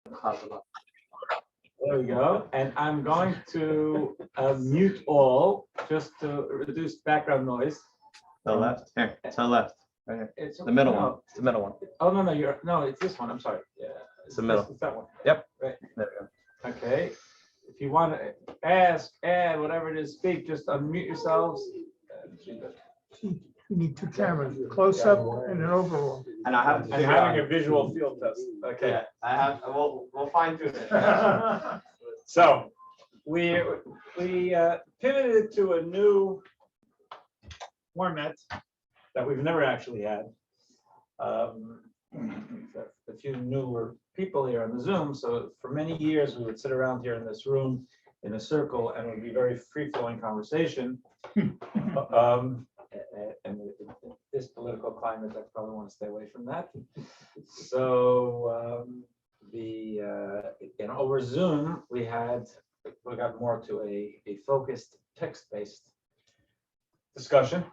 There we go. And I'm going to mute all just to reduce background noise. To the left. Here, to the left. Right here. It's The middle no. one. It's the middle one. Oh no, no, it's this one. I'm sorry. Yeah, It's the middle. It's that one. Yep. Right. There we go. Okay. If you want to ask, add, whatever it is, speak, just unmute yourselves. You need two cameras, close up and an overall. And I have to And figure having out. a visual field test. Okay. Yeah, I have. We'll fine tune it. So we pivoted to a new format that we've never actually had. A few newer people here on the Zoom. So for many years, we would sit around here in this room in a circle and it would be very free-flowing conversation. And this political climate, I probably want to stay away from that. So over Zoom, we got more to a focused text-based discussion,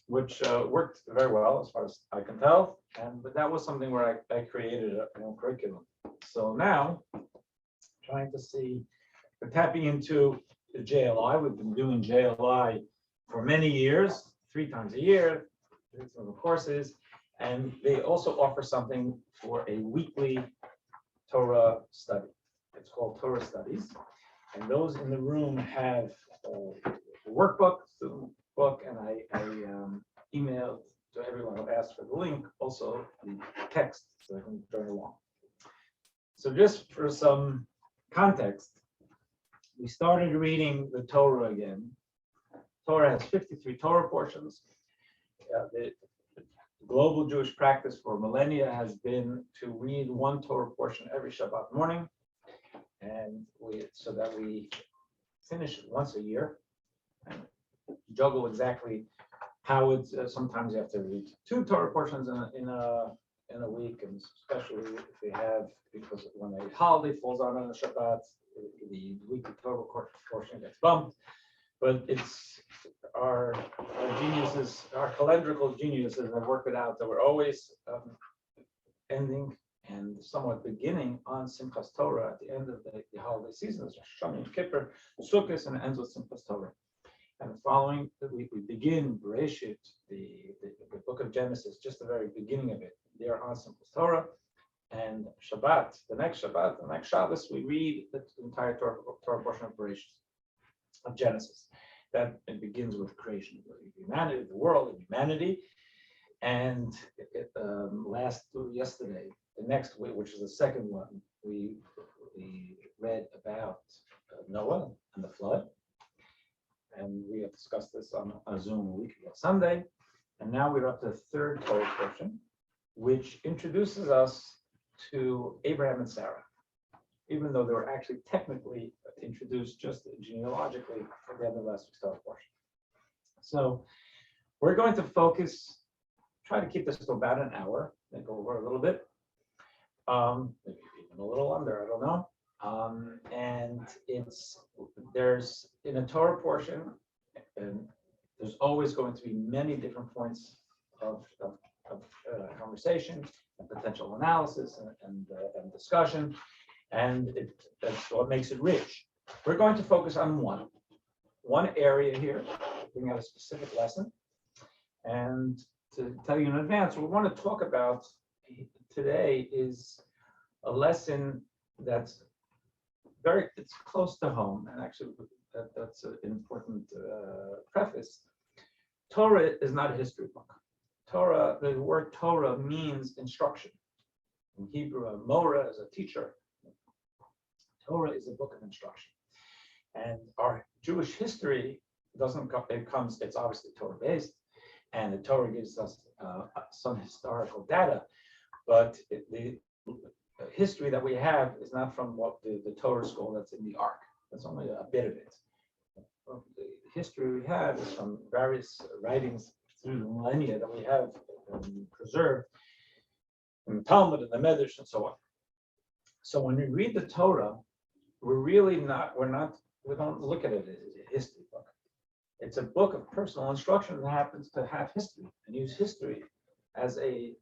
which worked very well as far as I can tell. But that was something where I created a curriculum. So now, trying to see, we're tapping into the JLI. We've been doing JLI for many years, 3 times a year, some of the courses. And they also offer something for a weekly Torah study. It's called Torah Studies. And those in the room have a workbook, the book, and I emailed to everyone who asked for the link, also the text, so they can join along. So just for some context, we started reading the Torah again. Torah has 53 Torah portions. The global Jewish practice for millennia has been to read one Torah portion every Shabbat morning, and so that we finish it once a year. And juggle exactly how it's. Sometimes you have to read 2 Torah portions in a week, and especially if we have, because when a holiday falls on a Shabbat, the weekly Torah portion gets bumped. But it's our geniuses, our calendrical geniuses have worked it out that we're always ending and somewhat beginning on Simchas Torah at the end of the holiday season. There's Rosh Hashanah, Kippur, Sukkot, and it ends with Simchas Torah. And following, we begin Bereshit, the book of Genesis, just the very beginning of it. There on Simchas Torah. And Shabbat, the next Shabbos, we read the entire Torah portion of Bereshit, of Genesis. That it begins with creation of humanity, the world, and humanity. And yesterday, the next week, which is the second one, we read about Noah and the flood. And we have discussed this on a Zoom a week ago, Sunday. And now we're up to the third Torah portion, which introduces us to Abraham and Sarah, even though they were actually technically introduced just genealogically at the end of last week's Torah portion. So we're going to try to keep this to about an hour, then go over a little bit, maybe even a little under, I don't know. And there's in a Torah portion, and there's always going to be many different points of conversation and potential analysis and discussion, and that's what makes it rich. We're going to focus on one area here, bring out a specific lesson, and to tell you in advance, what we want to talk about today is a lesson that's it's close to home, and actually that's an important preface. Torah is not a history book. Torah, the word Torah means instruction. In Hebrew, Mora is a teacher. Torah is a book of instruction. And our Jewish history it's obviously Torah based, and the Torah gives us some historical data, but the history that we have is not from what the Torah scroll that's in the Ark. That's only a bit of it. The history we have is from various writings through the millennia that we have preserved in the Talmud and the Medrash and so on. So when we read the Torah, we don't look at it as a history book. It's a book of personal instruction that happens to have history and use history as an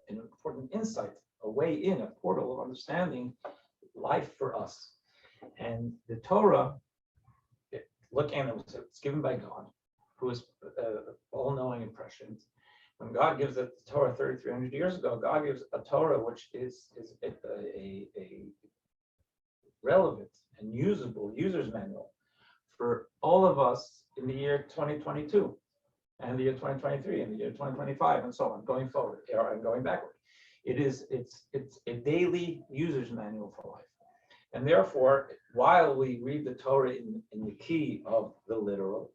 important insight a way in, a portal of understanding life for us. And the Torah, looking at it, it's given by God, who is all-knowing and prescient. When God gives the Torah 3,300 years ago, God gives a Torah which is a relevant and usable user's manual for all of us in the year 2022 and the year 2023 and the year 2025 and so on, going forward and going backward. It's a daily user's manual for life. And therefore, while we read the Torah in the key of the literal,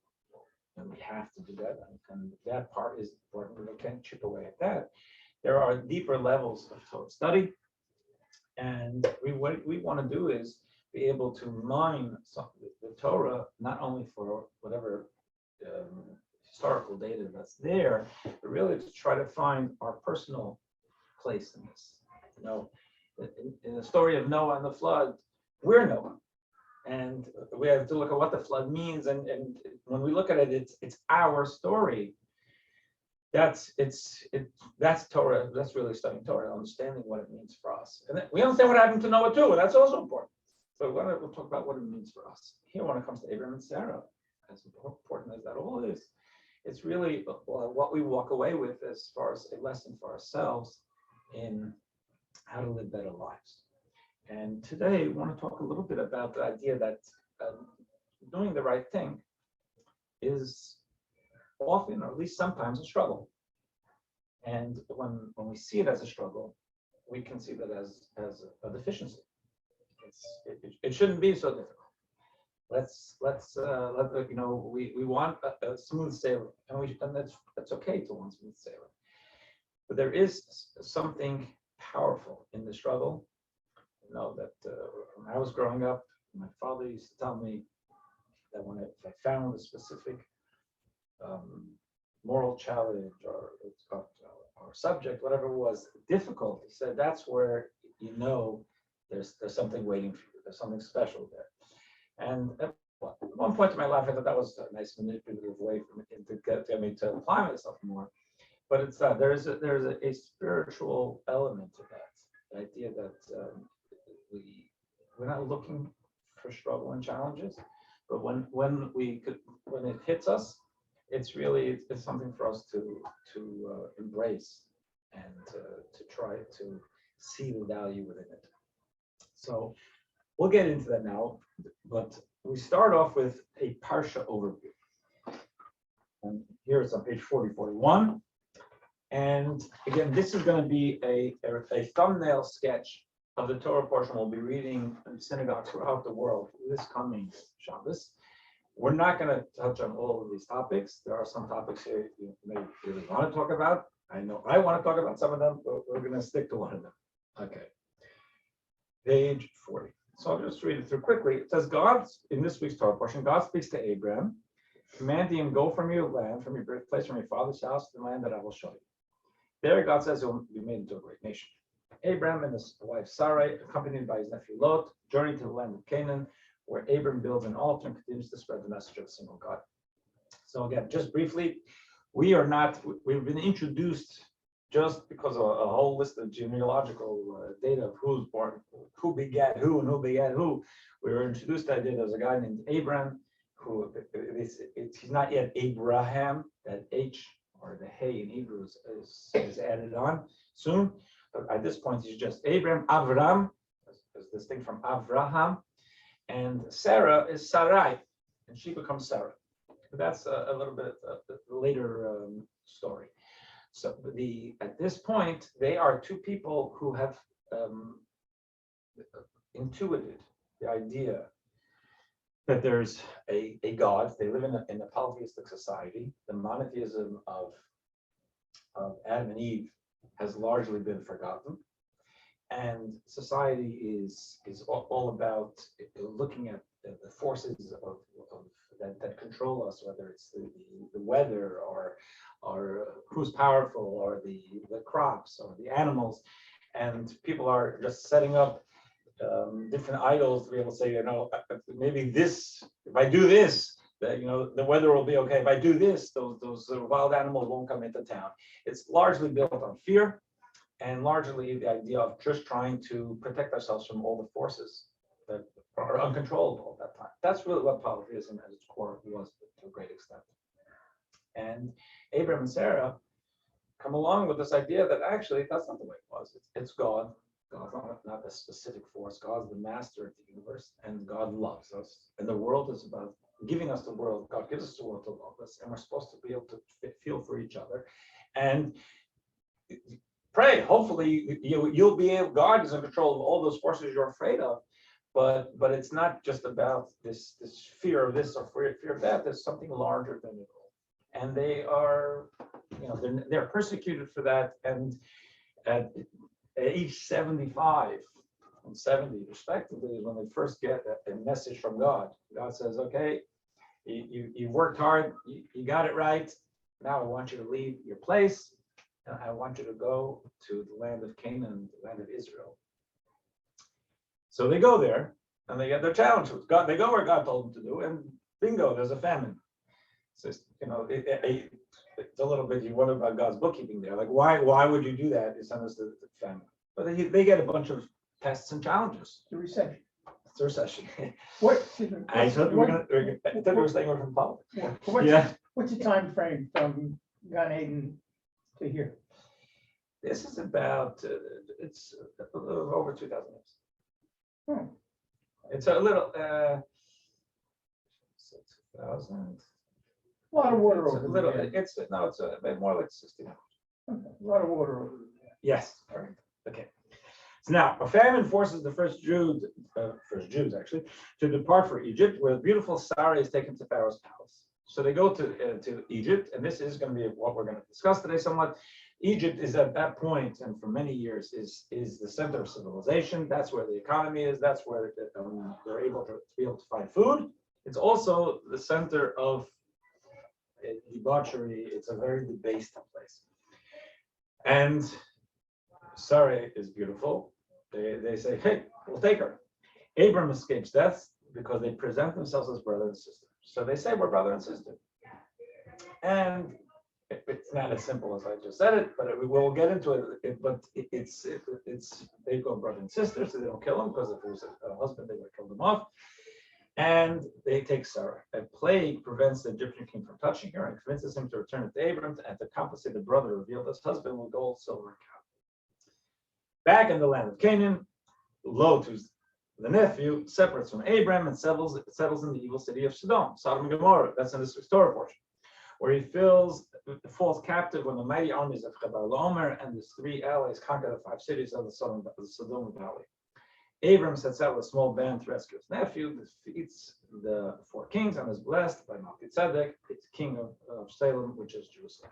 and we have to do that, and that part is important, we can't chip away at that. There are deeper levels of Torah study, and what we want to do is be able to mine the Torah, not only for whatever historical data that's there, but really to try to find our personal place in this. You know, in the story of Noah and the flood, we're Noah. And we have to look at what the flood means. And when we look at it, it's our story. That's Torah. That's really studying Torah, understanding what it means for us. And then we understand what happened to Noah too, and that's also important. But we'll talk about what it means for us. Here, when it comes to Abraham and Sarah, as important as that all is, it's really what we walk away with as far as a lesson for ourselves in how to live better lives. And today, we want to talk a little bit about the idea that doing the right thing is often, or at least sometimes, a struggle. And when we see it as a struggle, we can see that as a deficiency. It shouldn't be so difficult. Let's we want a smooth sailing, and that's okay to want smooth sailing. But there is something powerful in the struggle. You know that when I was growing up, my father used to tell me that if I found a specific moral challenge or subject, whatever it was, difficult, he said that's where you know there's something waiting for you. There's something special there. And at one point in my life, I thought that was a nice manipulative way for me to get me to apply myself more. But it's there's a spiritual element to that. The idea that we're not looking for struggle and challenges, but when it hits us, it's something for us to embrace and to try to see the value within it. So we'll get into that now, but we start off with a Parsha overview. And here it's on page 40-41. And again, this is going to be a thumbnail sketch of the Torah portion we'll be reading in synagogues throughout the world this coming Shabbos. We're not going to touch on all of these topics. There are some topics here you may really want to talk about. I know I want to talk about some of them, but we're going to stick to one of them. Okay. Page 40. So I'll just read it through quickly. It says, God, in this week's Torah portion, God speaks to Abraham, commanding him, go from your land, from your birthplace, from your father's house, to the land that I will show you. There, God says, you'll be made into a great nation. Abraham and his wife Sarai, accompanied by his nephew Lot, journeyed to the land of Canaan, where Abram builds an altar and continues to spread the message of the single God. So again, just briefly, we've been introduced just because of a whole list of genealogical data of who's born, who begat who, and who begat who. We were introduced to the idea there's a guy named Abraham, who he's not yet Abraham, that H or the Hey in Hebrew is added on soon. But at this point, he's just Abraham, Avram, as distinct from Avraham, and Sarah is Sarai, and she becomes Sarah. But that's a little bit the later story. So at this point, they are two people who have intuited the idea that there's a God. They live in a polytheistic society. The monotheism of Adam and Eve has largely been forgotten, and society is all about looking at the forces that control us, whether it's the weather or who's powerful, or the crops or the animals, and people are just setting up different idols to be able to say, maybe this, if I do this, the weather will be okay. If I do this, those wild animals won't come into town. It's largely built on fear and largely the idea of just trying to protect ourselves from all the forces that are uncontrollable at that time. That's really what polytheism at its core was to a great extent. And Abraham and Sarah come along with this idea that actually that's not the way it was. It's God. God's not a specific force. God's the master of the universe, and God loves us. And the world is about giving us the world. God gives us the world to love us, and we're supposed to be able to feel for each other. And pray. Hopefully, you'll be able. God is in control of all those forces you're afraid of. But it's not just about this fear of this or fear of that. There's something larger than it all. And they are, they're persecuted for that. And at age 75 and 70, respectively, is when they first get a message from God. God says, "Okay, you worked hard, you got it right. Now I want you to leave your place, and I want you to go to the land of Canaan, the land of Israel." So they go there, and they get their challenge with God. They go where God told them to do, and bingo, there's a famine. So, it's a little bit, you wonder about God's bookkeeping there. Like, why would you do that? It's understood the famine. But they get a bunch of tests and challenges. The recession. It's a recession. What? I thought we were staying away from politics. What's the time frame from Gan Eden to here? This is about, it's a little over 2,000 years. Hmm. It's a little, 6,000. A lot of water It's a over little, there. it's a bit more like 1,600. Okay, a lot of water over there. Yes, correct. Okay. So now, a famine forces the first Jews actually, to depart for Egypt, where the beautiful Sarah is taken to Pharaoh's palace. So they go to Egypt, and this is going to be what we're going to discuss today somewhat. Egypt is at that point, and for many years, is the center of civilization. That's where the economy is. That's where they're able to find food. It's also the center of debauchery. It's a very debased place. And Sarah is beautiful. They say, "Hey, we'll take her." Abram escapes death because they present themselves as brother and sister. So they say, "We're brother and sister." And it's not as simple as I just said it, but we will get into it. But it's they go brother and sister, so they don't kill him, because if it was a husband, they would have killed him off. And they take Sarah. A plague prevents the Egyptian king from touching her and convinces him to return to Abram and to compensate the brother revealed as husband with gold, silver, and cattle. Back in the land of Canaan, Lot, who's the nephew, separates from Abram and settles in the evil city of Sodom and Gomorrah. That's in this Torah portion, where he falls captive when the mighty armies of Chebal Omer and his three allies conquer the 5 cities of the Sodom Valley. Abram sets out with a small band to rescue his nephew, defeats the 4 kings, and is blessed by Melchizedek, the king of Salem, which is Jerusalem.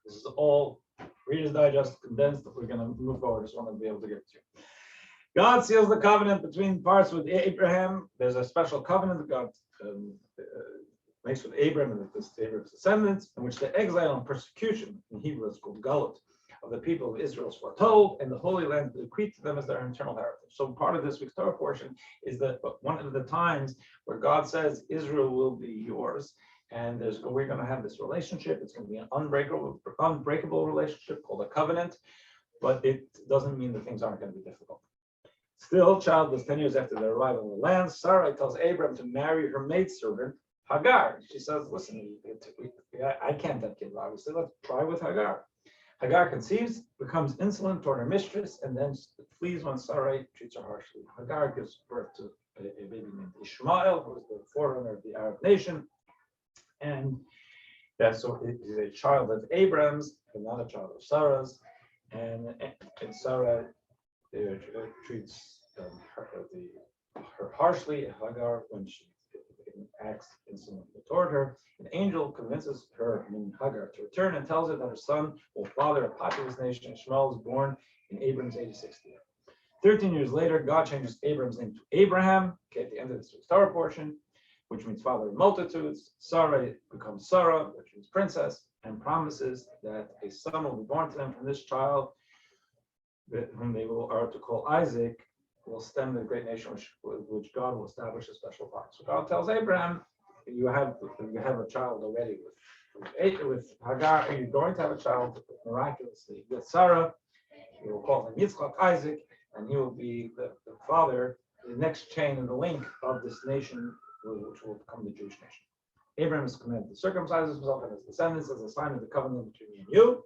This is all Reader's Digest condensed. We're going to move forward. I just want to be able to get to you. God seals the covenant between parts with Abraham. There's a special covenant that God makes with Abraham and Abraham's descendants, in which the exile and persecution, in Hebrew it's called Galut, of the people of Israel is foretold, and the Holy Land bequeathed to them as their eternal heritage. So part of this week's Torah portion is that one of the times where God says Israel will be yours, and we're going to have this relationship. It's going to be an unbreakable relationship called a covenant, but it doesn't mean that things aren't going to be difficult. Still, childless 10 years after their arrival in the land, Sarai tells Abram to marry her maidservant Hagar. She says, "Listen, I can't have kids, obviously. Let's try with Hagar." Hagar conceives, becomes insolent toward her mistress, and then flees when Sarai treats her harshly. Hagar gives birth to a baby named Ishmael, who is the forerunner of the Arab nation. And so it is a child of Abram's, and not a child of Sarah's. And Sarah treats her harshly, Hagar, when she acts insolently toward her. An angel convinces her, Hagar, to return and tells her that her son will father a populous nation. Ishmael is born in Abram's 86th year. 13 years later, God changes Abram's name to Abraham, at the end of this Torah portion, which means father of multitudes. Sarah becomes Sarah, which means princess, and promises that a son will be born to them from this child, whom they are to call Isaac, will stem the great nation which God will establish a special part. So God tells Abraham, you have a child already with Hagar, and you're going to have a child miraculously with Sarah, he will call him Yitzchak, Isaac, and he will be the father, the next chain in the link of this nation, which will become the Jewish nation. Abraham is commanded to circumcise himself and his descendants as a sign of the covenant between me and you.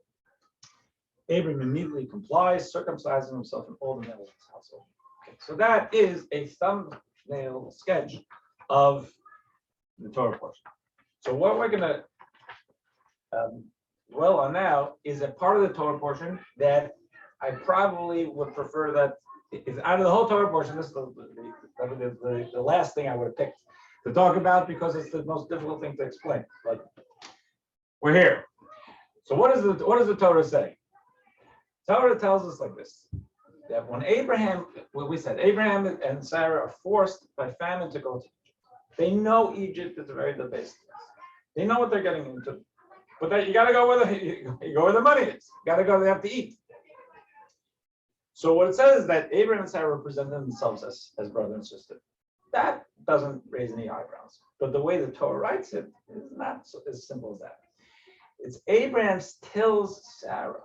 Abraham immediately complies, circumcising himself and all the males of his household. Okay, so that is a thumbnail sketch of the Torah portion. So what we're going to dwell on now is a part of the Torah portion that I probably would prefer that is out of the whole Torah portion. This is the last thing I would have picked to talk about because it's the most difficult thing to explain. But we're here. So what does the Torah say? Torah tells us like this, that when Abraham, what we said, Abraham and Sarah are forced by famine to go to Egypt. They know Egypt is very debased. They know what they're getting into. But you got to go where the money is. You got to go, they have to eat. So what it says is that Abraham and Sarah represent themselves as brother and sister. That doesn't raise any eyebrows. But the way the Torah writes it is not as simple as that. It's Abraham tells Sarah.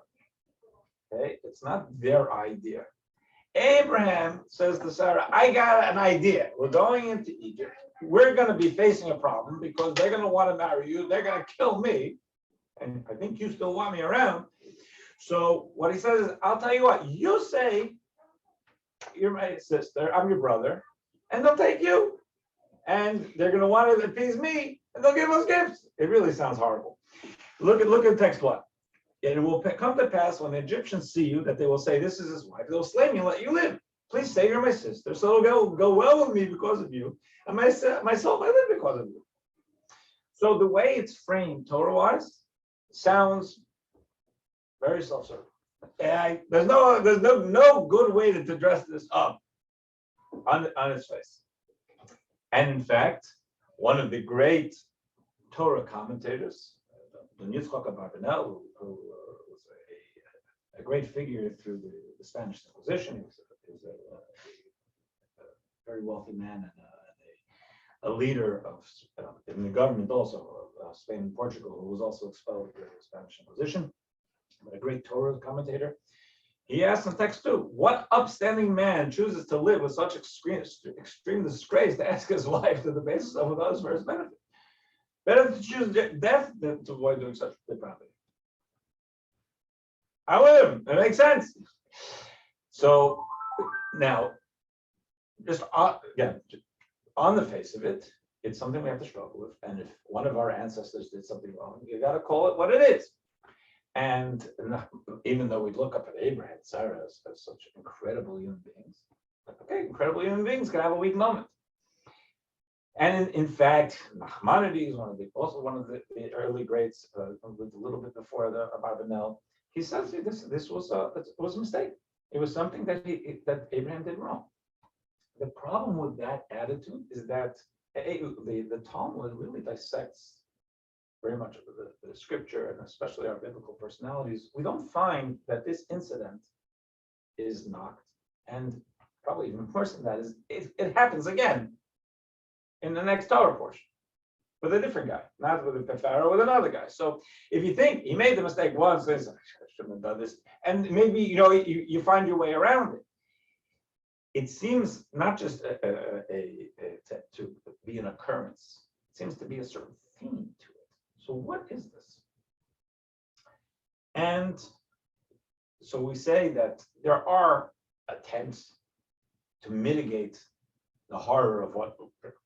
Okay, it's not their idea. Abraham says to Sarah, I got an idea. We're going into Egypt. We're going to be facing a problem because they're going to want to marry you. They're going to kill me. And I think you still want me around. So what he says is, I'll tell you what, you say you're my sister, I'm your brother, and they'll take you. And they're going to want to appease me, and they'll give us gifts. It really sounds horrible. Look at text 1. It will come to pass when the Egyptians see you that they will say, this is his wife. They'll slay me and let you live. Please say you're my sister. So it'll go well with me because of you. And myself, I live because of you. So the way it's framed Torah-wise sounds very self-serving. And there's no good way to dress this up on its face. And in fact, one of the great Torah commentators, the Yitzchak Abarbanel, who was a great figure through the Spanish Inquisition. He was a very wealthy man and a leader in the government also of Spain and Portugal, who was also expelled during the Spanish Inquisition, but a great Torah commentator. He asks in text 2, what upstanding man chooses to live with such extreme disgrace to ask his wife to the basis of others for his benefit? Better to choose death than to avoid doing such depravity. I with him. It makes sense. So now, just again, on the face of it, it's something we have to struggle with. And if one of our ancestors did something wrong, you got to call it what it is. And even though we look up at Abraham and Sarah as such incredible human beings, okay, incredible human beings can have a weak moment. And in fact, Nachmanides is also one of the early greats, lived a little bit before the Abarbanel. He says this was a mistake. It was something that Abraham did wrong. The problem with that attitude is that the Talmud really dissects very much of the scripture and especially our biblical personalities. We don't find that this incident is knocked, and probably even worse than that is it happens again in the next Torah portion with a different guy, not with a Pharaoh, with another guy. So if you think he made the mistake once, I shouldn't have done this, and maybe you find your way around it. It seems not just to be an occurrence. It seems to be a certain theme to it. So what is this? And so we say that there are attempts to mitigate the horror of what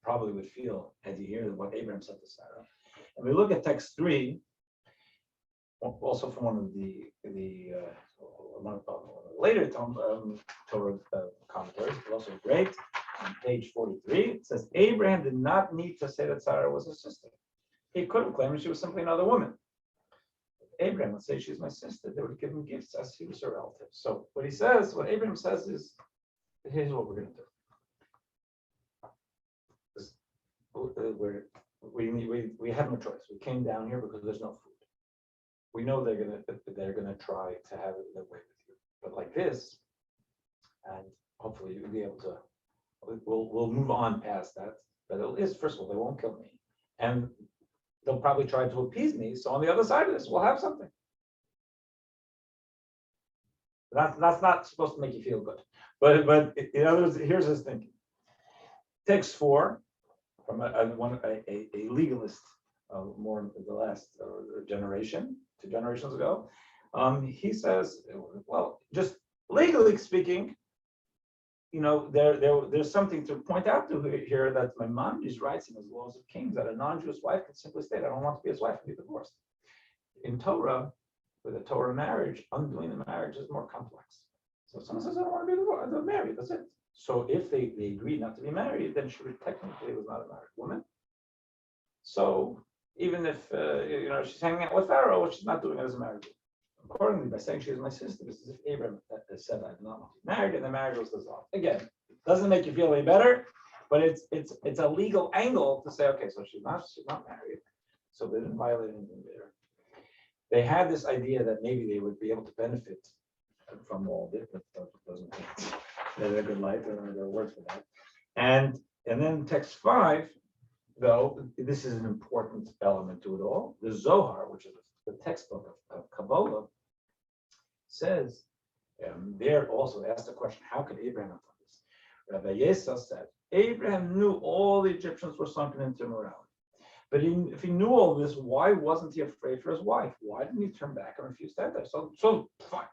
probably would feel as you hear what Abraham said to Sarah. And we look at text 3, also from one of the later Torah commentaries, but also great, on page 43, it says, Abraham did not need to say that Sarah was his sister. He could have claimed she was simply another woman. Abraham would say, she's my sister. They would give him gifts as he was her relative. So what Abraham says is, here's what we're going to do. We have no choice. We came down here because there's no food. We know they're gonna try to have it their way with you, but like this, and hopefully you'll be able to. We'll move on past that. But at least, first of all, they won't kill me, and they'll probably try to appease me. So on the other side of this, we'll have something. That's not supposed to make you feel good. But in other words, here's his thinking. Text 4 from a legalist, more in the last generation, 2 generations ago. He says, well, just legally speaking, there's something to point out to here that my Mendy writes in his Laws of Kings that a non-Jewish wife can simply state, I don't want to be his wife and be divorced. In Torah, with a Torah marriage, undoing the marriage is more complex. So someone says, I don't want to be divorced, I'm married, that's it. So if they agreed not to be married, then she technically was not a married woman. So even if she's hanging out with Pharaoh, she's not doing it as a married woman. Accordingly, by saying she is my sister, this is if Abraham said I do not want to be married, and the marriage was dissolved. Again, doesn't make you feel any better, but it's a legal angle to say, okay, so she's not married, so they didn't violate anything there. They had this idea that maybe they would be able to benefit from all this, but doesn't mean they're a good life, there are words for that. And then text 5, though, this is an important element to it all. The Zohar, which is the textbook of Kabbalah, says, there also asked the question, how could Abraham have done this? Rabbi Yesa said, Abraham knew all the Egyptians were sunken into immorality. But if he knew all this, why wasn't he afraid for his wife? Why didn't he turn back and refuse to enter? So fine.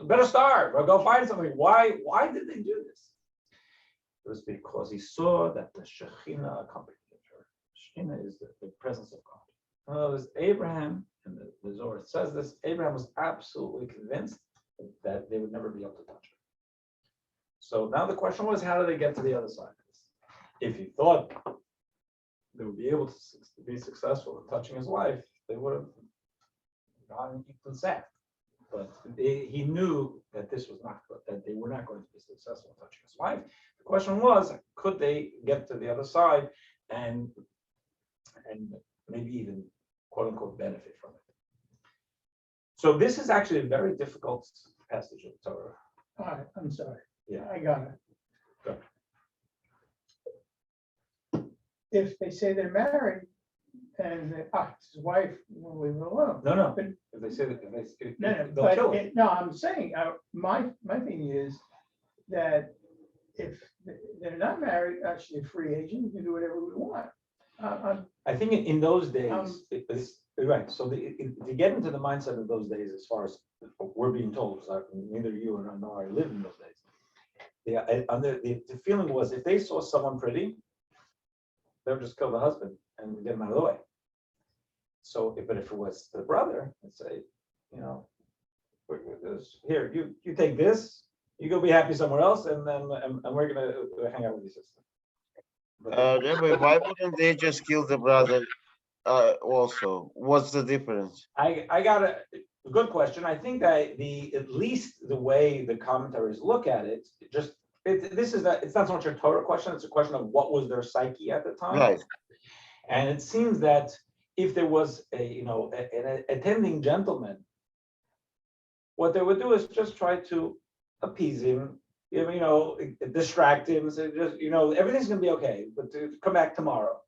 Better starve or go find something. Why did they do this? It was because he saw that the Shekhinah accompanied her. Shekhinah is the presence of God. In other words, Abraham, and the Zohar says this, Abraham was absolutely convinced that they would never be able to touch her. So now the question was, how do they get to the other side of this? If he thought they would be able to be successful in touching his wife, they would have gotten equal sacked. But he knew that this was not good, that they were not going to be successful in touching his wife. The question was, could they get to the other side and maybe even quote unquote benefit from it? So this is actually a very difficult passage of Torah. All right, I'm sorry. Yeah. I got it. Go. If they say they're married, and it's his wife, we'll leave it alone. No. But If they say that, no, they'll kill it. no, I'm saying, my thing is that if they're not married, actually a free agent, we can do whatever we want. I think in those days, Um, right. So to get into the mindset of those days, as far as we're being told, because neither you or I know I lived in those days. The feeling was if they saw someone pretty, they would just kill the husband and get him out of the way. So, but if it was the brother, and say, here, you take this, you go be happy somewhere else, and then and we're gonna hang out with your sister. Rabbi, why wouldn't they just kill the brother also? What's the difference? I got a good question. I think that at least the way the commentaries look at it, it's not so much a Torah question, it's a question of what was their psyche at the time. Right. And it seems that if there was an attending gentleman, what they would do is just try to appease him, distract him, say just everything's gonna be okay, but to come back tomorrow.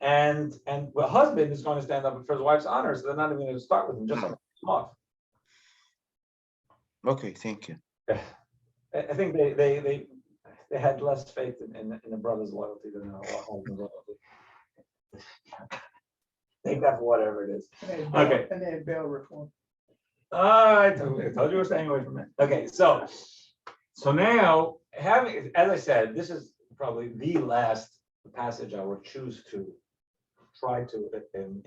And the husband is going to stand up for his wife's honor, so they're not even going to start with him, just him off. Okay, thank you. I think they had less faith in the brother's loyalty than the husband's loyalty. Take that for whatever it is. Okay. And they had bail reform. I told you we're staying away from it. Okay, so now as I said, this is probably the last passage I would choose to try to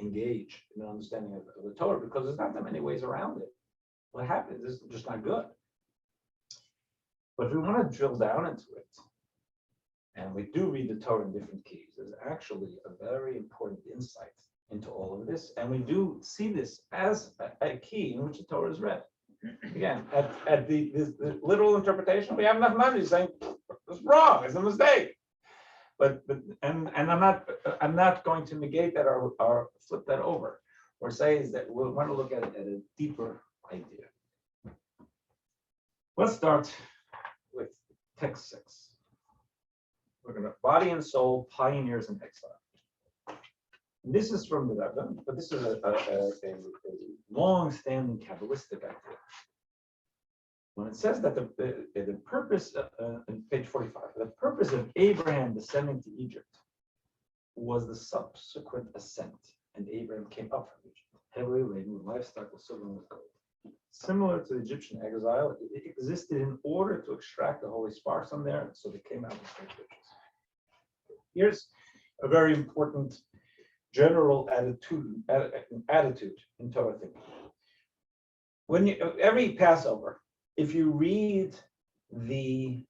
engage in the understanding of the Torah, because there's not that many ways around it. What happens is just not good. But if we want to drill down into it, and we do read the Torah in different keys, there's actually a very important insight into all of this, and we do see this as a key in which the Torah is read. Again, at the literal interpretation, we have enough money saying it's wrong, it's a mistake. But I'm not going to negate that or flip that over, or say is that we want to look at it at a deeper idea. Let's start with text 6. We're going to body and soul, pioneers in exile. And this is from the Rabbi, but this is a long-standing Kabbalistic idea. when it says that the purpose, in page 45, the purpose of Abraham descending to Egypt was the subsequent ascent, and Abraham came up from Egypt, heavily laden with livestock, with silver and with gold. Similar to the Egyptian exile, it existed in order to extract the holy sparks from there, so they came out with great riches. Here's a very important general attitude in Torah thinking. When every Passover, if you read the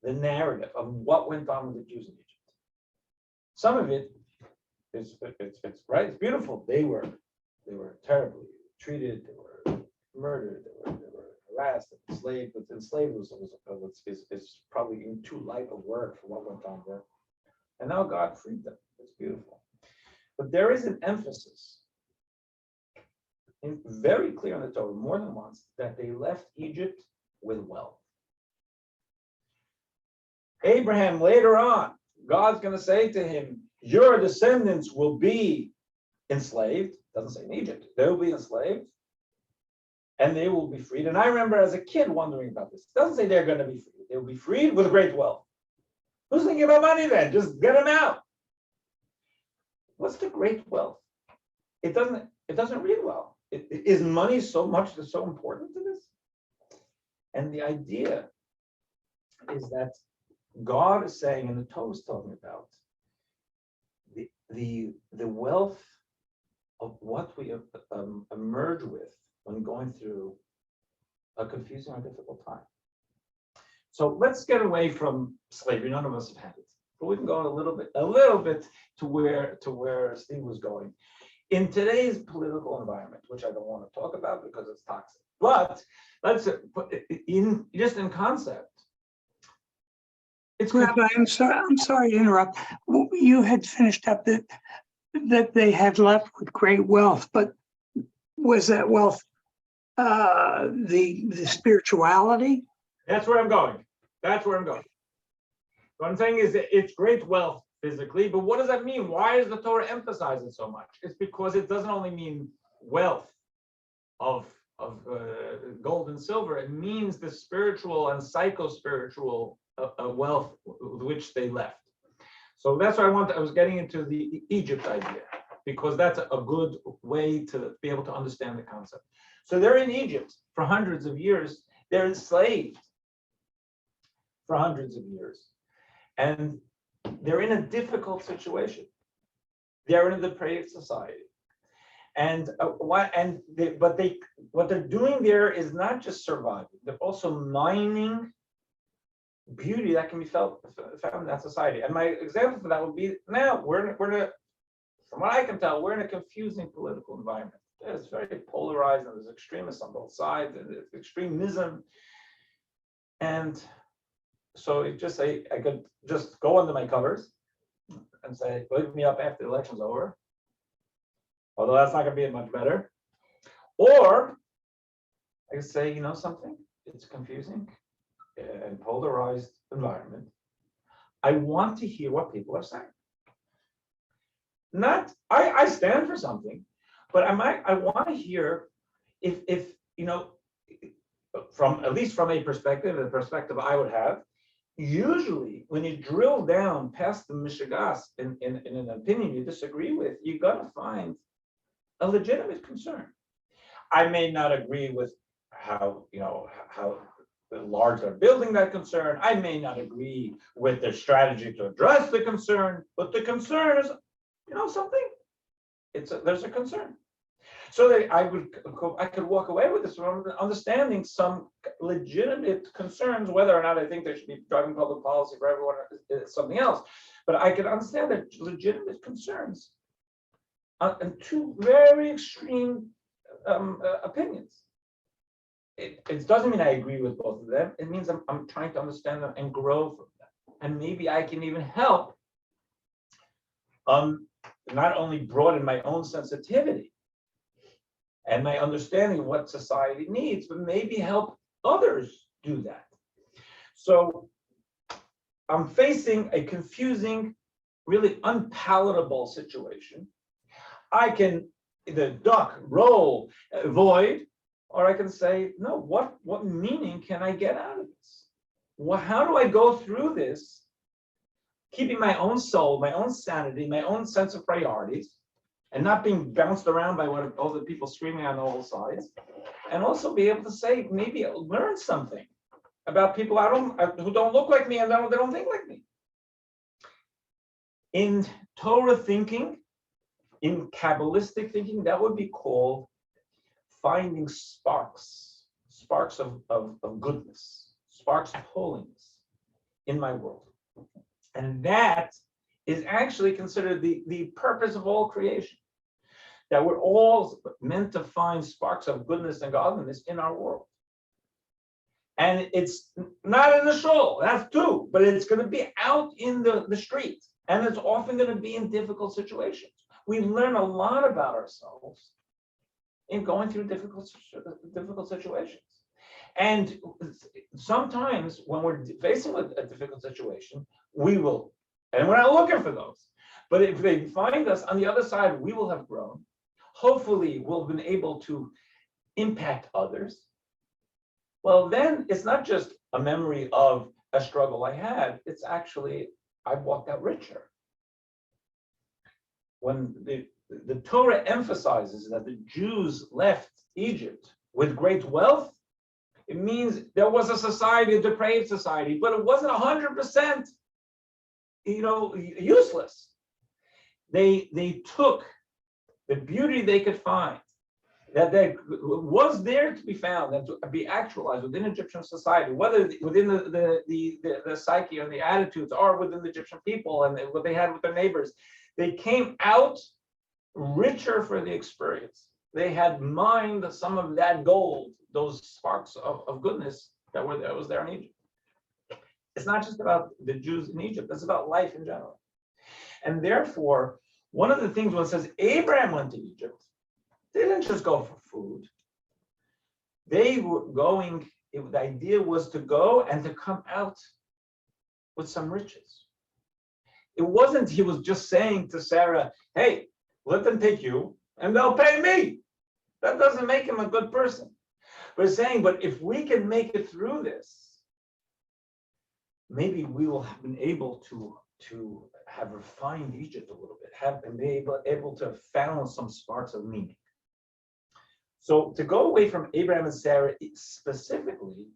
narrative of what went on with the Jews in Egypt, some of it is it's right. It's beautiful. They were terribly treated. They were murdered. They were harassed, enslaved. But enslaved is probably in too light a word for what went on there. And now God freed them. It's beautiful. But there is an emphasis, very clear in the Torah, more than once, that they left Egypt with wealth. Abraham, later on, God's going to say to him, your descendants will be enslaved. Doesn't say in Egypt. They will be enslaved and they will be freed. And I remember as a kid wondering about this. It doesn't say they're going to be freed. They will be freed with great wealth. Who's thinking about money then? Just get them out. What's the great wealth? It doesn't read well. Is money so important to this? And the idea is that God is saying, and the Torah is talking about, the wealth of what we emerge with when going through a confusing or difficult time. So let's get away from slavery. None of us have had it, but we can go a little bit to where Steve was going. In today's political environment, which I don't want to talk about because it's toxic, but let's put in concept. It's Rabbi, I'm sorry to interrupt. You had finished up that they had left with great wealth, but was that wealth the spirituality? That's where I'm going. What I'm saying is that it's great wealth physically, but what does that mean? Why does the Torah emphasize it so much? It's because it doesn't only mean wealth of gold and silver. It means the spiritual and psycho-spiritual wealth which they left. So that's what I was getting into the Egypt idea, because that's a good way to be able to understand the concept. So they're in Egypt for hundreds of years. They're enslaved for hundreds of years. And they're in a difficult situation. They're in a depraved society. And what they're doing there is not just surviving, they're also mining beauty that can be found in that society. And my example for that would be, now we're from what I can tell, we're in a confusing political environment. It's very polarized, and there's extremists on both sides, and there's extremism. And so I could just go under my covers and say, wake me up after the election's over. Although that's not going to be much better. Or I could say, you know something? It's confusing and polarized environment. I want to hear what people are saying. I stand for something, but I want to hear if you know, at least from the perspective I would have. Usually, when you drill down past the mishigas in an opinion you disagree with, you're gonna find a legitimate concern. I may not agree with how large they're building that concern. I may not agree with their strategy to address the concern, but the concern is, you know, something. There's a concern. So that I could walk away with this from understanding some legitimate concerns. Whether or not I think they should be driving public policy for everyone is something else. But I could understand that legitimate concerns and two very extreme opinions. It doesn't mean I agree with both of them. It means I'm trying to understand them and grow from them. And maybe I can even help not only broaden my own sensitivity and my understanding of what society needs, but maybe help others do that. So I'm facing a confusing, really unpalatable situation. I can either duck, roll, avoid, or I can say, no, what meaning can I get out of this? How do I go through this, keeping my own soul, my own sanity, my own sense of priorities, and not being bounced around by what all the people screaming on all sides, and also be able to say, maybe I'll learn something about people who don't look like me and they don't think like me. In Torah thinking, in Kabbalistic thinking, that would be called finding sparks of goodness, sparks of holiness in my world. And that is actually considered the purpose of all creation. That we're all meant to find sparks of goodness and godliness in our world. And it's not in the shul, that's too, but it's going to be out in the street. And it's often going to be in difficult situations. We learn a lot about ourselves in going through difficult situations. And sometimes when we're facing with a difficult situation, we will, and we're not looking for those. But if they find us on the other side, we will have grown. Hopefully, we'll have been able to impact others. Well, then it's not just a memory of a struggle I had, it's actually, I've walked out richer. When the Torah emphasizes that the Jews left Egypt with great wealth, it means there was a society, a depraved society, but it wasn't 100%, useless. They took the beauty they could find, that was there to be found and to be actualized within Egyptian society, whether within the psyche or the attitudes or within the Egyptian people and what they had with their neighbors. They came out richer for the experience. They had mined some of that gold, those sparks of goodness that was there in Egypt. It's not just about the Jews in Egypt, it's about life in general. And therefore, one of the things when it says Abraham went to Egypt, they didn't just go for food. They were going, the idea was to go and to come out with some riches. It wasn't he was just saying to Sarah, hey, let them take you and they'll pay me. That doesn't make him a good person. But he's saying, but if we can make it through this, maybe we will have been able to have refined Egypt a little bit, and be able to have found some sparks of meaning. So to go away from Abraham and Sarah specifically,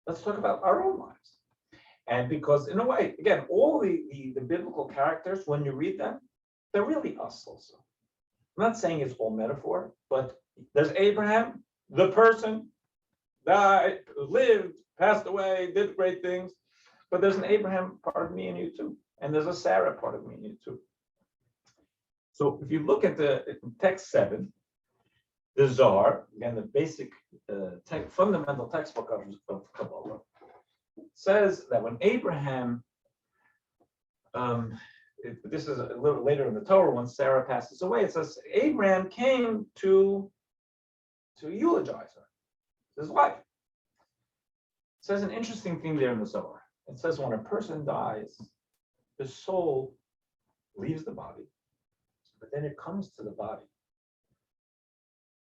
let's talk about our own lives. And because in a way, again, all the biblical characters, when you read them, they're really us also. I'm not saying it's all metaphor, but there's Abraham, the person, died, lived, passed away, did great things. But there's an Abraham part of me and you too. And there's a Sarah part of me and you too. So if you look at the text 7, the Zohar, again, the basic fundamental textbook of Kabbalah, says that when Abraham, this is a little later in the Torah, when Sarah passes away, it says Abraham came to eulogize her, his wife. It says an interesting thing there in the Zohar. It says when a person dies, the soul leaves the body, but then it comes to the body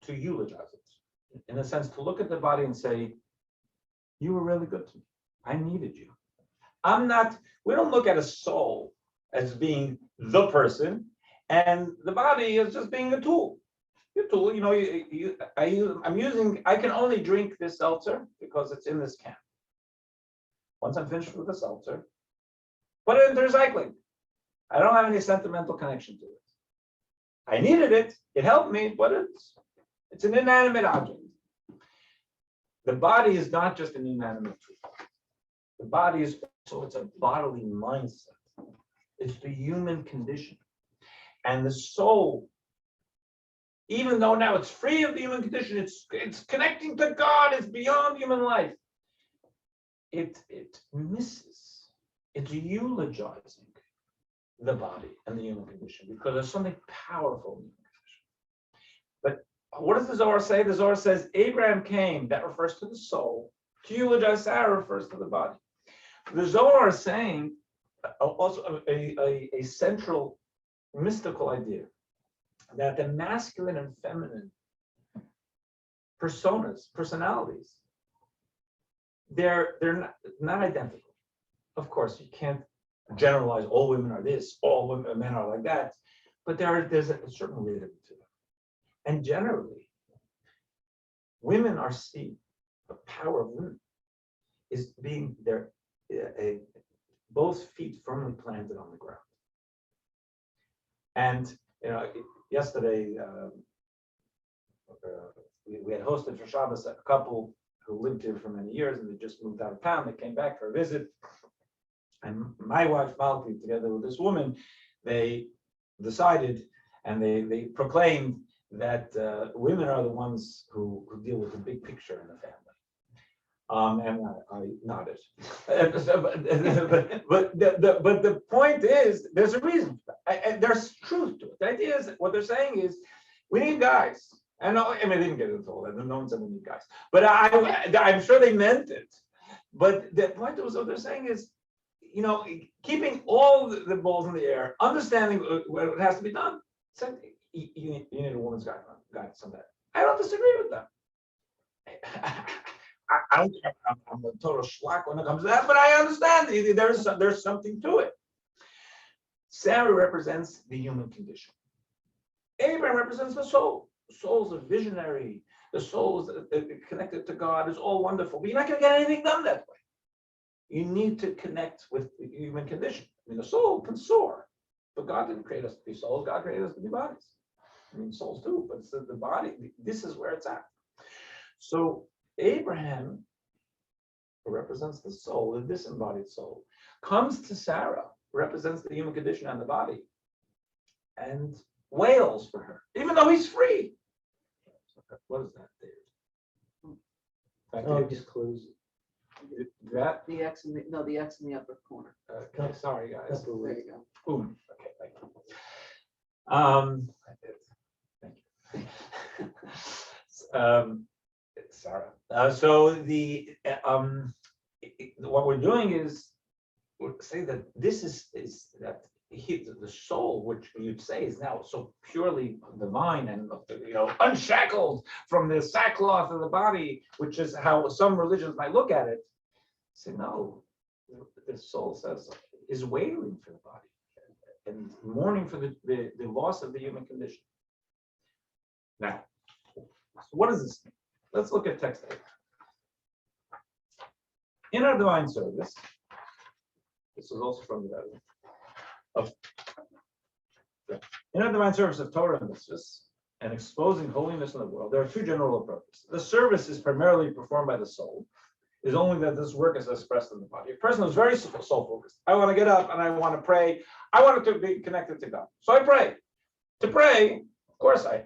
to eulogize it. In a sense, to look at the body and say, you were really good to me. I needed you. We don't look at a soul as being the person, and the body is just being a tool. Your tool, I can only drink this seltzer because it's in this can. Once I'm finished with the seltzer, put it into recycling. I don't have any sentimental connection to it. I needed it. It helped me, but it's an inanimate object. The body is not just an inanimate tool. The body is also, it's a bodily mindset. It's the human condition. And the soul, even though now it's free of the human condition, it's connecting to God, it's beyond human life. It misses, it's eulogizing the body and the human condition because there's something powerful in the human condition. But what does the Zohar say? The Zohar says Abraham came, that refers to the soul. To eulogize Sarah refers to the body. The Zohar is saying also a central mystical idea that the masculine and feminine personalities. They're not identical. Of course, you can't generalize all women are this, all men are like that, but there's a certain rhythm to them. And generally, women are seen, the power of women is being both feet firmly planted on the ground. And yesterday we had hosted for Shabbos a couple who lived here for many years, and they just moved out of town. They came back for a visit, and my wife Malki, together with this woman, they decided and they proclaimed that women are the ones who deal with the big picture in the family. And I nodded. but the point is, there's a reason for that. And there's truth to it. The idea is that what they're saying is, we need guys. And I mean, they didn't get into all that. No one said we need guys. But I'm sure they meant it. But the point was, what they're saying is, keeping all the balls in the air, understanding what has to be done. So you need a woman's guidance on that. I don't disagree with them. I'm a total schlock when it comes to that, but I understand there's something to it. Sarah represents the human condition. Abraham represents the soul. The soul's a visionary. The soul's connected to God. It's all wonderful, but you're not going to get anything done that way. You need to connect with the human condition. I mean, the soul can soar, but God didn't create us to be souls. God created us to be bodies. I mean, souls too, but it's the body. This is where it's at. So Abraham, who represents the soul, the disembodied soul, comes to Sarah, represents the human condition and the body, and wails for her, even though he's free. What is that, David? Just close That? the X in the X in the upper corner. Okay, sorry, guys. There you go. Boom. Okay, thank you. Thank you. Sarah. So what we're doing is we're saying that this is that the soul, which you'd say is now so purely divine and unshackled from the sackcloth of the body, which is how some religions might look at it. Say no, the soul says is wailing for the body and mourning for the loss of the human condition. Now, what does this mean? Let's look at text 8. In our divine service, this is also from the Rabbi. In our divine service of Torah and mitzvahs and exposing holiness in the world, there are two general approaches. The service is primarily performed by the soul, is only that this work is expressed in the body. A person who's very soul-focused. I want to get up and I want to pray. I want to be connected to God. So I pray. To pray, of course, I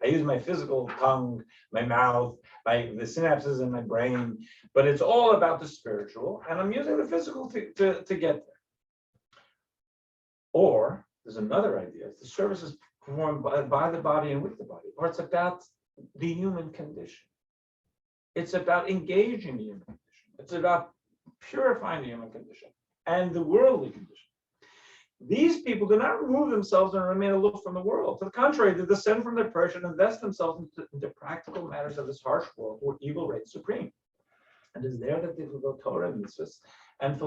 use my physical tongue, my mouth, the synapses in my brain, but it's all about the spiritual, and I'm using the physical to get there. Or there's another idea. The service is performed by the body and with the body, or it's about the human condition. It's about engaging the human condition. It's about purifying the human condition and the worldly condition. These people do not remove themselves and remain aloof from the world. To the contrary, they descend from their perch and invest themselves into practical matters of this harsh world where evil reigns supreme. And it is there that they fulfill Torah and mitzvahs and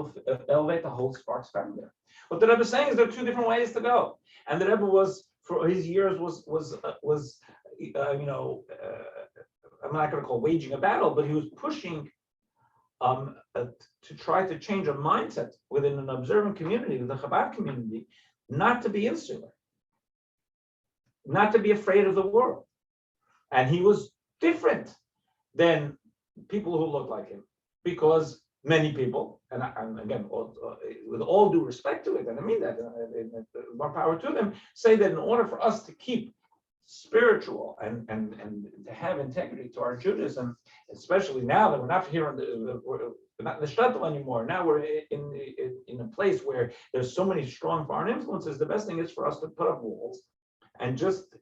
elevate the whole sparks found there. What the Rebbe is saying is there are two different ways to go. And the Rebbe was, for his years, I'm not going to call waging a battle, but he was pushing to try to change a mindset within an observant community, the Chabad community, not to be insular, not to be afraid of the world. And he was different than people who look like him, because many people, and again, with all due respect to it, and I mean that, more power to them, say that in order for us to keep spiritual and to have integrity to our Judaism, especially now that we're not here we're not in the shtetl anymore. Now we're in a place where there's so many strong foreign influences. The best thing is for us to put up walls and just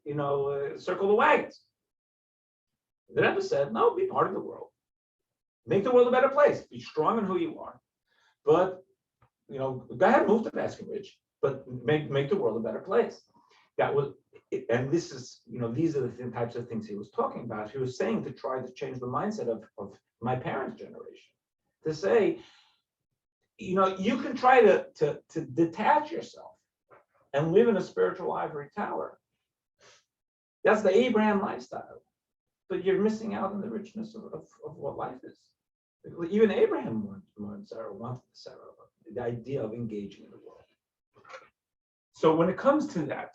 circle the wagons. The Rebbe said, no, be part of the world. Make the world a better place. Be strong in who you are, but go ahead, move to Basking Ridge, but make the world a better place. that was, and this is, these are the types of things he was talking about. He was saying to try to change the mindset of my parents' generation, to say, you can try to detach yourself and live in a spiritual ivory tower. That's the Abraham lifestyle, but you're missing out on the richness of what life is. Even Abraham wanted Sarah, the idea of engaging in the world. So when it comes to that,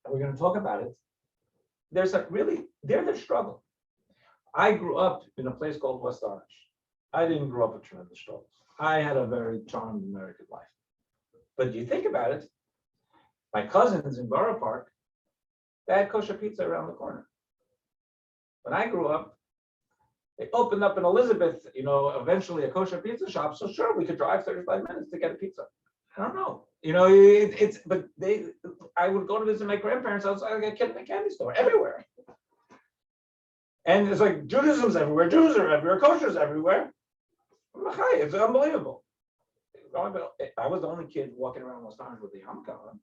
and we're going to talk about it, there's there's a struggle. I grew up in a place called West Orange. I didn't grow up with tremendous struggles. I had a very charmed American life. But you think about it, my cousins in Borough Park, they had kosher pizza around the corner. When I grew up, they opened up in Elizabeth, eventually a kosher pizza shop. So sure, we could drive 35 minutes to get a pizza. I don't know. I would go to visit my grandparents outside of a kid in the candy store, everywhere. And it's like Judaism's everywhere, Jews are everywhere, kosher's everywhere. It's unbelievable. I was the only kid walking around West Orange with the yarmulke on.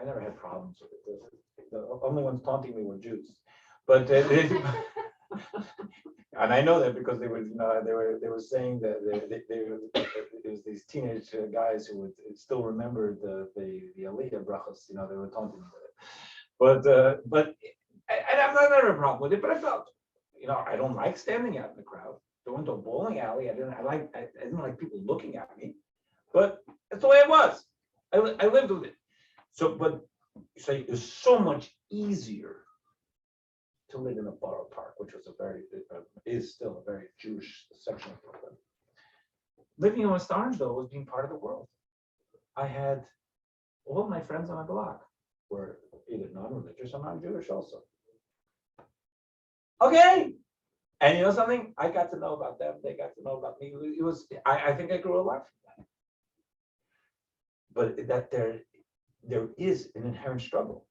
I never had problems with it. The only ones taunting me were Jews, but and I know that because they were saying that there was these teenage guys who would still remember the Aliyah brachos. They were taunting me with it. But I've never had a problem with it. But I felt, I don't like standing out in the crowd. Going to a bowling alley. I didn't like people looking at me. But that's the way it was. I lived with it. So it was so much easier to live in a Borough Park, which was is still a very Jewish section of Brooklyn. Living in West Orange, though, was being part of the world. I had all of my friends on my block were either non-religious or non-Jewish also. Okay. And you know something? I got to know about them. They got to know about me. I think I grew a lot from that. But that there is an inherent struggle.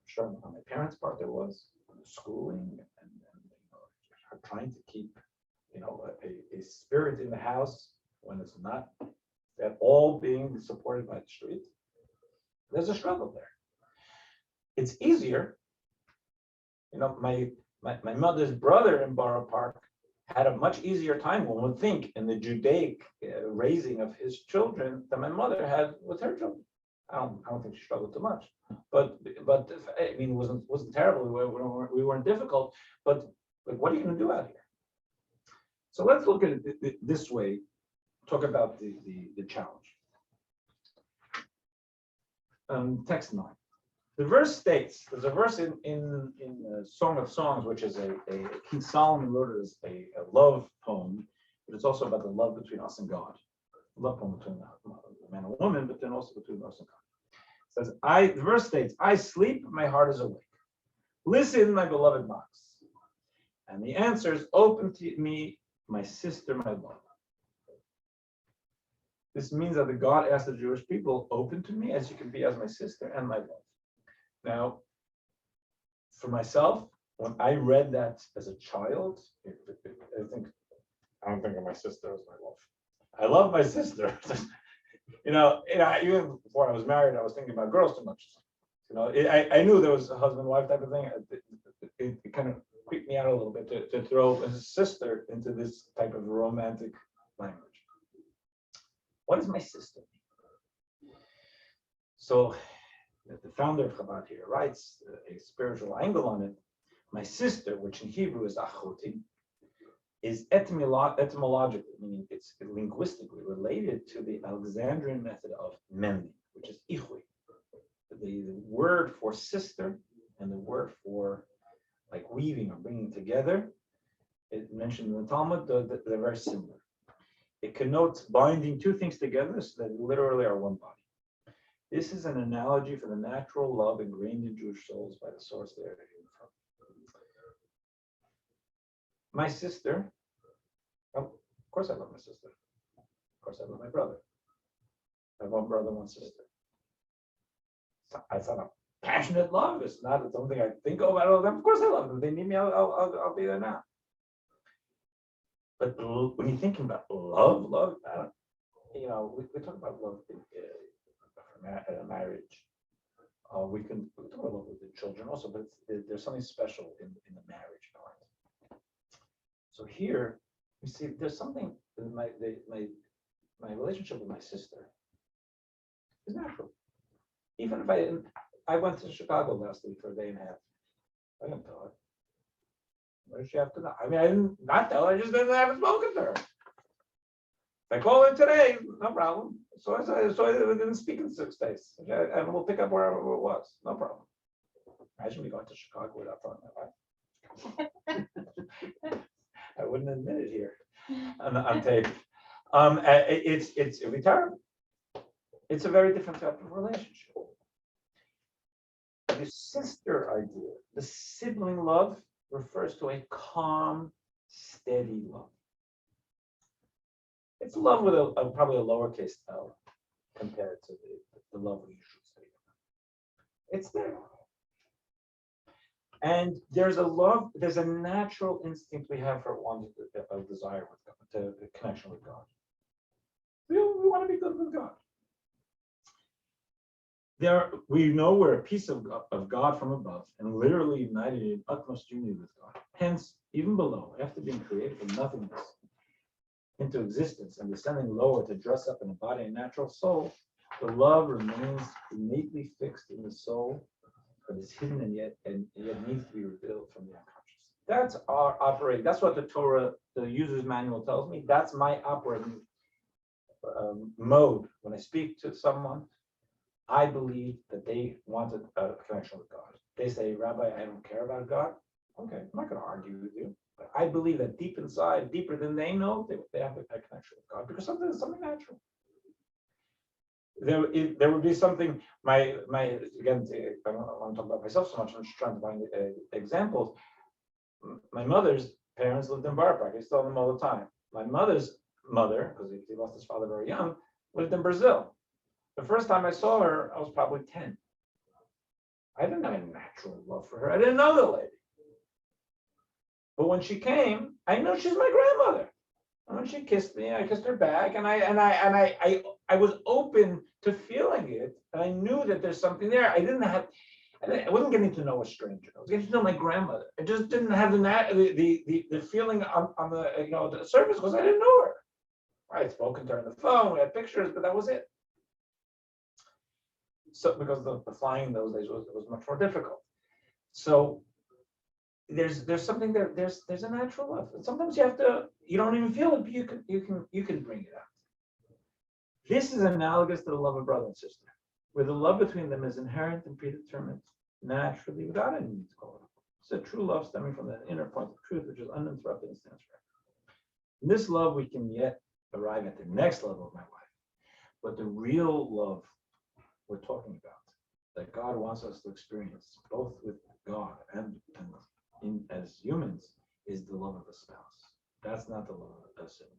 Struggle on my parents' part, there was schooling and trying to keep a spirit in the house when it's not at all being supported by the street. There's a struggle there. It's easier. My mother's brother in Borough Park had a much easier time, one would think, in the Judaic raising of his children than my mother had with her children. I don't think she struggled too much, but I mean, it wasn't terrible. We weren't difficult, but what are you going to do out here? So let's look at it this way. Talk about the challenge. Text 9. The verse states, there's a verse in Song of Songs, which is King Solomon wrote it as a love poem, but it's also about the love between us and God. Love poem between a man and woman, but then also between us and God. It says, the verse states, I sleep, my heart is awake. Listen, my beloved mocks. And the answer is, open to me, my sister, my love. This means that the God asked the Jewish people, open to me as you can be as my sister and my love. Now, for myself, when I read that as a child, I don't think of my sister as my love. I love my sister. Even before I was married, I was thinking about girls too much. I knew there was a husband-wife type of thing. It kind of creeped me out a little bit to throw his sister into this type of romantic language. What is my sister? So the founder of Chabad here writes a spiritual angle on it. My sister, which in Hebrew is achoti, is etymologically, meaning it's linguistically related to the Alexandrian method of Mendy, which is ichui. The word for sister and the word for like weaving or bringing together, it mentioned in the Talmud, they're very similar. It connotes binding two things together so that literally are one body. This is an analogy for the natural love ingrained in Jewish souls by the source they are from. My sister, of course I love my sister. Of course I love my brother. I have one brother, one sister. It's not a passionate love. It's not something I think about all the time. Of course I love them. If they need me, I'll be there now. But when you're thinking about love, we talk about love from a marriage. We can talk about with the children also, but there's something special in the marriage part. So here we see there's something in my relationship with my sister is natural. Even if I went to Chicago last week for a day and a half. I didn't tell her. What did she have to know? I mean, I didn't not tell her. I just haven't spoken to her. If I call her today, no problem. So I didn't speak in 6 days. And we'll pick up wherever it was. No problem. Imagine me going to Chicago without telling my wife. I wouldn't admit it here on tape. It'd be terrible. It's a very different type of relationship. The sister idea, the sibling love, refers to a calm, steady love. It's love with probably a lowercase L compared to the love we usually say. It's there. And there's a natural instinct we have for wanting a desire with God, to connection with God. We want to be good with God. We know we're a piece of God from above and literally united in utmost unity with God. Hence, even below, after being created from nothingness into existence and descending lower to dress up and embody a natural soul, the love remains innately fixed in the soul, but is hidden and yet needs to be revealed from the unconscious. That's our operating. That's what the Torah, the user's manual tells me. That's my operating mode when I speak to someone. I believe that they wanted a connection with God. They say, Rabbi, I don't care about God. Okay, I'm not going to argue with you. But I believe that deep inside, deeper than they know, they have a connection with God because something natural. There would be something, again, I don't want to talk about myself so much. I'm just trying to find examples. My mother's parents lived in Borough Park. I saw them all the time. My mother's mother, because he lost his father very young, lived in Brazil. The first time I saw her, I was probably 10. I didn't have a natural love for her. I didn't know the lady. But when she came, I knew she's my grandmother. And when she kissed me, I kissed her back, and I was open to feeling it, and I knew that there's something there. I wasn't getting to know a stranger. I was getting to know my grandmother. I just didn't have the feeling on the surface because I didn't know her. I had spoken to her on the phone, we had pictures, but that was it. So because the flying in those days was much more difficult. So there's something there. There's a natural love. And sometimes you don't even feel it, but you can bring it out. This is analogous to the love of brother and sister, where the love between them is inherent and predetermined naturally without any need to call it. It's a true love stemming from the inner point of truth, which is uninterrupted and stands forever. In this love, we can yet arrive at the next level of my life. But the real love we're talking about, that God wants us to experience, both with God and as humans, is the love of a spouse. That's not the love of a sibling.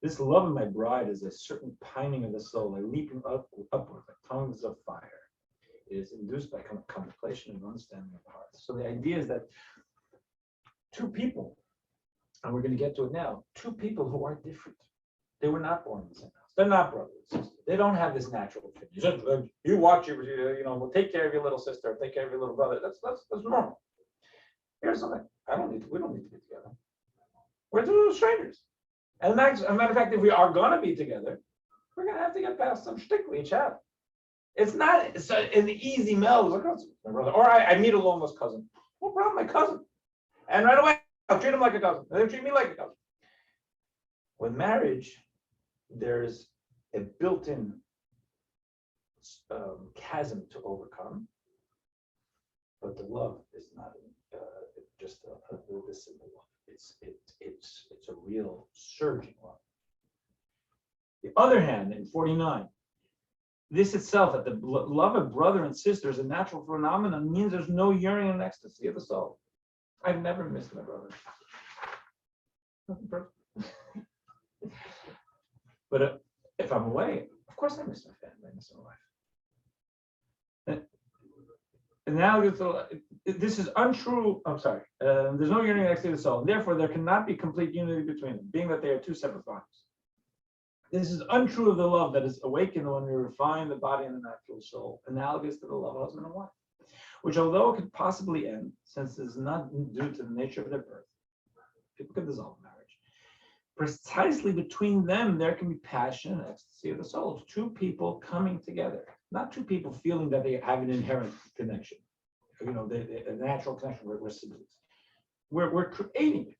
This love of my bride is a certain pining of the soul, a leaping upward, like tongues of fire. It is induced by contemplation and understanding of the heart. So the idea is that two people, and we're going to get to it now, two people who are different. They were not born in the same house. They're not brothers and sisters. They don't have this natural affinity. You watch your, we'll take care of your little sister, take care of your little brother. That's normal. Here's something. We don't need to be together. We're two strangers. And as a matter of fact, if we are gonna be together, we're gonna have to get past some shtick we each have. It's not an easy meld. Like, oh, my brother. Or I meet a long-lost cousin. No problem, my cousin. And right away, I'll treat him like a cousin. And they treat me like a cousin. With marriage, there's a built-in chasm to overcome, but the love is not just a simple love. It's a real surging love. The other hand, in 49, this itself, that the love of brother and sister is a natural phenomenon, means there's no yearning and ecstasy of the soul. I've never missed my brother. But if I'm away, of course I miss my family, I miss my wife. And now this is untrue. I'm sorry. There's no yearning next to the soul. Therefore, there cannot be complete unity between them, being that they are two separate bodies. This is untrue of the love that is awakened when we refine the body and the natural soul, analogous to the love of husband and wife, which although it could possibly end, since it is not due to the nature of their birth, people can dissolve marriage. Precisely between them, there can be passion and ecstasy of the soul. Two people coming together, not two people feeling that they have an inherent connection. A natural connection. We're siblings. We're creating it.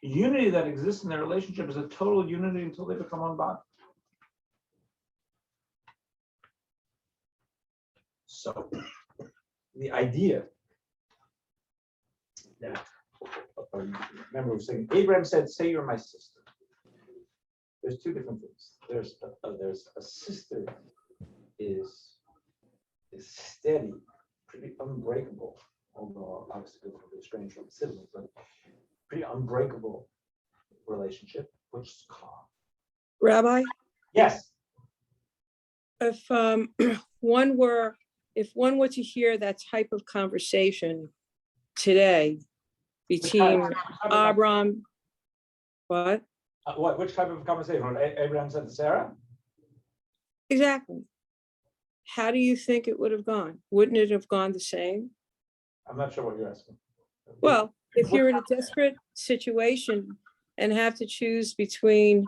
Unity that exists in their relationship is a total unity until they become one body. So, the idea that, remember we were saying, Abraham said, "Say you're my sister." There's two different things. There's a sister is steady, pretty unbreakable, although obviously going to be strange from siblings, but pretty unbreakable relationship, which is calm. Rabbi, Yes. if one were to hear that type of conversation today between Abram, what? Which type of conversation? What Abraham said to Sarah? Exactly. How do you think it would have gone? Wouldn't it have gone the same? I'm not sure what you're asking. Well, if you're in a desperate situation and have to choose between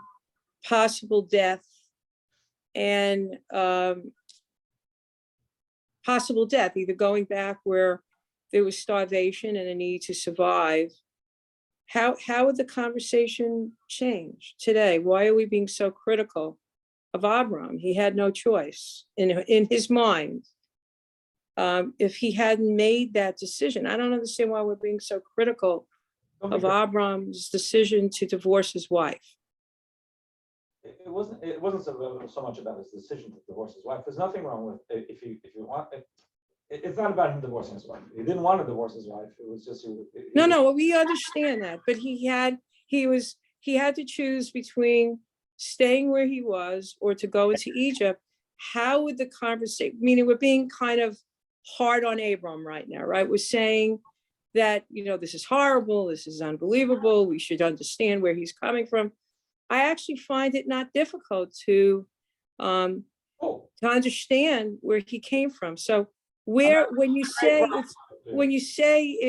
possible death and either going back where there was starvation and a need to survive, how would the conversation change today? Why are we being so critical of Abram? He had no choice in his mind. If he hadn't made that decision, I don't understand why we're being so critical of Abram's decision to divorce his wife. It wasn't so much about his decision to divorce his wife. There's nothing wrong with if you want. It's not about him divorcing his wife. He didn't want to divorce his wife. It was just No, we understand that, but he had to choose between staying where he was or to go into Egypt. How would the conversation? Meaning, we're being kind of hard on Abram right now, right? We're saying that this is horrible, this is unbelievable. We should understand where he's coming from. I actually find it not difficult to understand where he came from. So when you say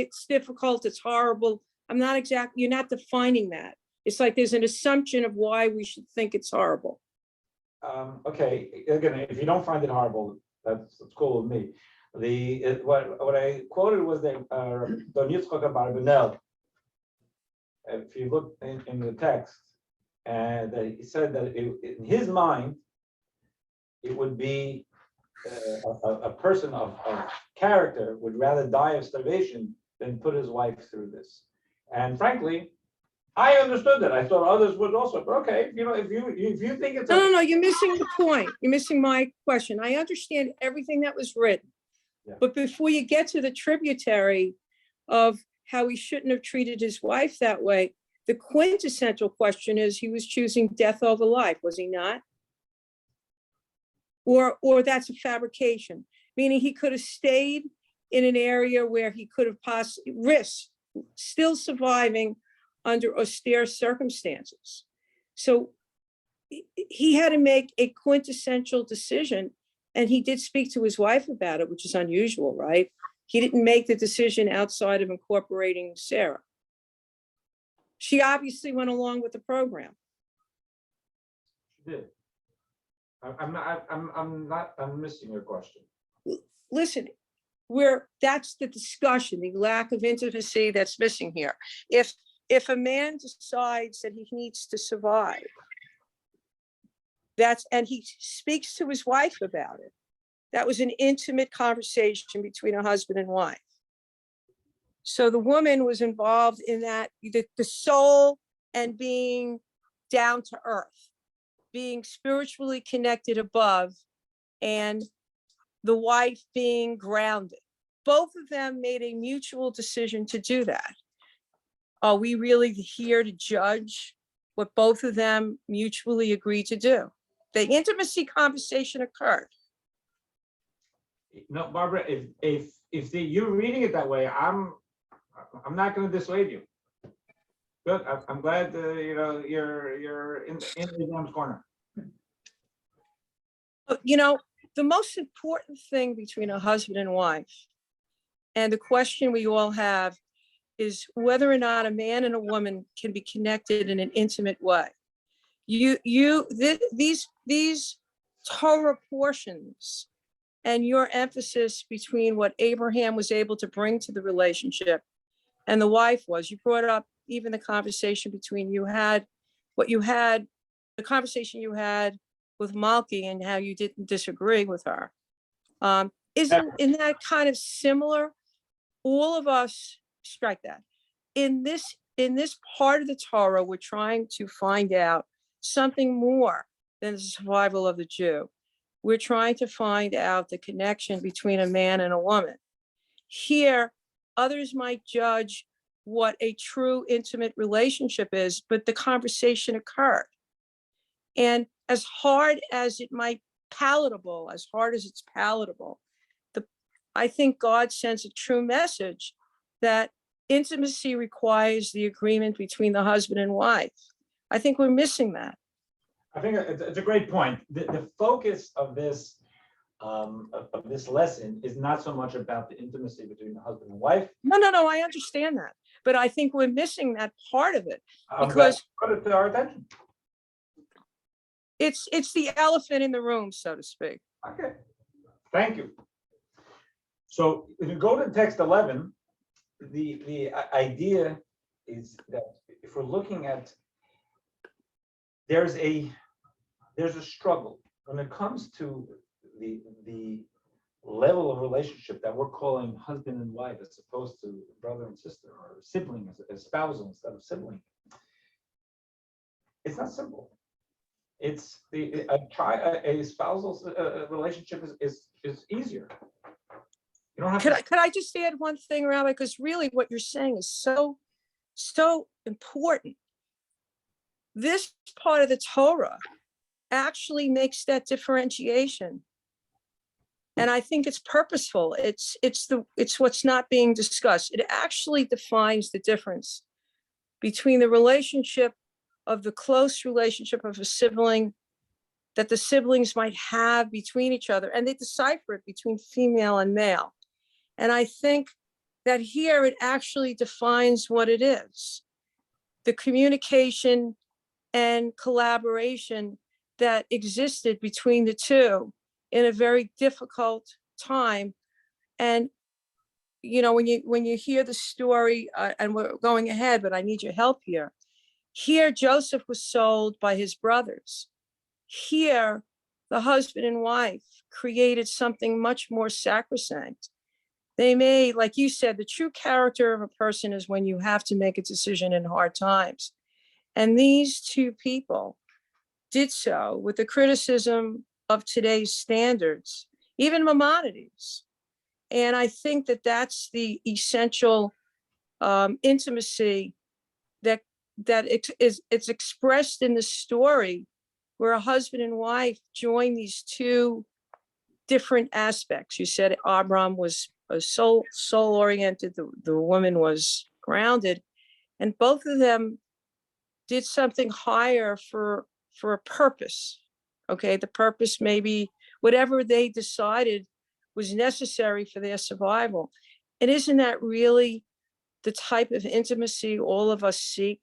it's difficult, it's horrible, you're not defining that. It's like there's an assumption of why we should think it's horrible. Okay, again, if you don't find it horrible, that's cool with me. What I quoted was the Don Yitzchak Abarbanel. If you look in the text, and he said that in his mind, it would be a person of character would rather die of starvation than put his wife through this. And frankly, I understood that. I thought others would also. But okay, if you think it's no, you're missing the point. You're missing my question. I understand everything that was written, but before you get to the tributary of how he shouldn't have treated his wife that way, the quintessential question is he was choosing death over life, was he not? Or that's a fabrication, meaning he could have stayed in an area where he could have possibly risked still surviving under austere circumstances. So he had to make a quintessential decision, and he did speak to his wife about it, which is unusual, right? He didn't make the decision outside of incorporating Sarah. She obviously went along with the program. She did. I'm missing your question. Listen, that's the discussion, the lack of intimacy that's missing here. If a man decides that he needs to survive, and he speaks to his wife about it, that was an intimate conversation between a husband and wife. So the woman was involved in that, the soul and being down to earth, being spiritually connected above, and the wife being grounded. Both of them made a mutual decision to do that. Are we really here to judge what both of them mutually agreed to do? The intimacy conversation occurred. No, Barbara, if you're reading it that way, I'm not going to dissuade you. Good. I'm glad you're in Islam's corner. You know, the most important thing between a husband and wife, and the question we all have, is whether or not a man and a woman can be connected in an intimate way. These Torah portions and your emphasis between what Abraham was able to bring to the relationship and the wife was, you brought up even the conversation between the conversation you had with Malki and how you didn't disagree with her. Isn't that kind of similar? All of us strike that. In this part of the Torah, we're trying to find out something more than the survival of the Jew. We're trying to find out the connection between a man and a woman. Here, others might judge what a true intimate relationship is, but the conversation occurred. And as hard as it's palatable, I think God sends a true message that intimacy requires the agreement between the husband and wife. I think we're missing that. I think it's a great point. The focus of this lesson is not so much about the intimacy between the husband and wife. No, I understand that. But I think we're missing that part of it. Because Because- put it to our attention. It's the elephant in the room, so to speak. Okay, thank you. So if you go to text 11, the idea is that if we're looking at, there's a struggle when it comes to the level of relationship that we're calling husband and wife, as opposed to brother and sister, or sibling as spousal instead of sibling. It's not simple. It's a spousal relationship is easier. You don't have to. Could I just add one thing, Rabbi? Because really what you're saying is so important. This part of the Torah actually makes that differentiation. And I think it's purposeful. It's what's not being discussed. It actually defines the difference between the relationship of the close relationship of a sibling that the siblings might have between each other, and they decipher it between female and male. And I think that here it actually defines what it is. The communication and collaboration that existed between the two in a very difficult time. And, you know, when you hear the story, and we're going ahead, but I need your help here. Here, Joseph was sold by his brothers. Here, the husband and wife created something much more sacrosanct. They made, like you said, the true character of a person is when you have to make a decision in hard times. And these two people did so with the criticism of today's standards, even Maimonides. And I think that that's the essential intimacy that it's expressed in the story, where a husband and wife join these two different aspects. You said Abram was soul oriented, the woman was grounded, and both of them did something higher for a purpose. Okay, the purpose maybe whatever they decided was necessary for their survival. And isn't that really the type of intimacy all of us seek,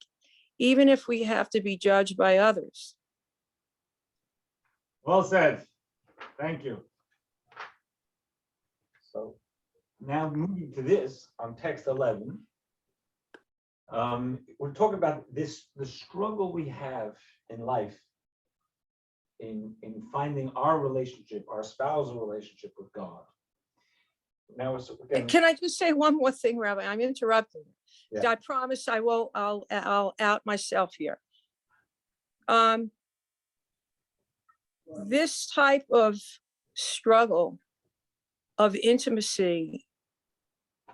even if we have to be judged by others? Well said. Thank you. So now moving to this on text 11, we're talking about the struggle we have in life in finding our relationship, our spousal relationship with God. Now, again, Can I just say one more thing, Rabbi? I'm interrupting. Yeah. I promise I'll out myself here. This type of struggle of intimacy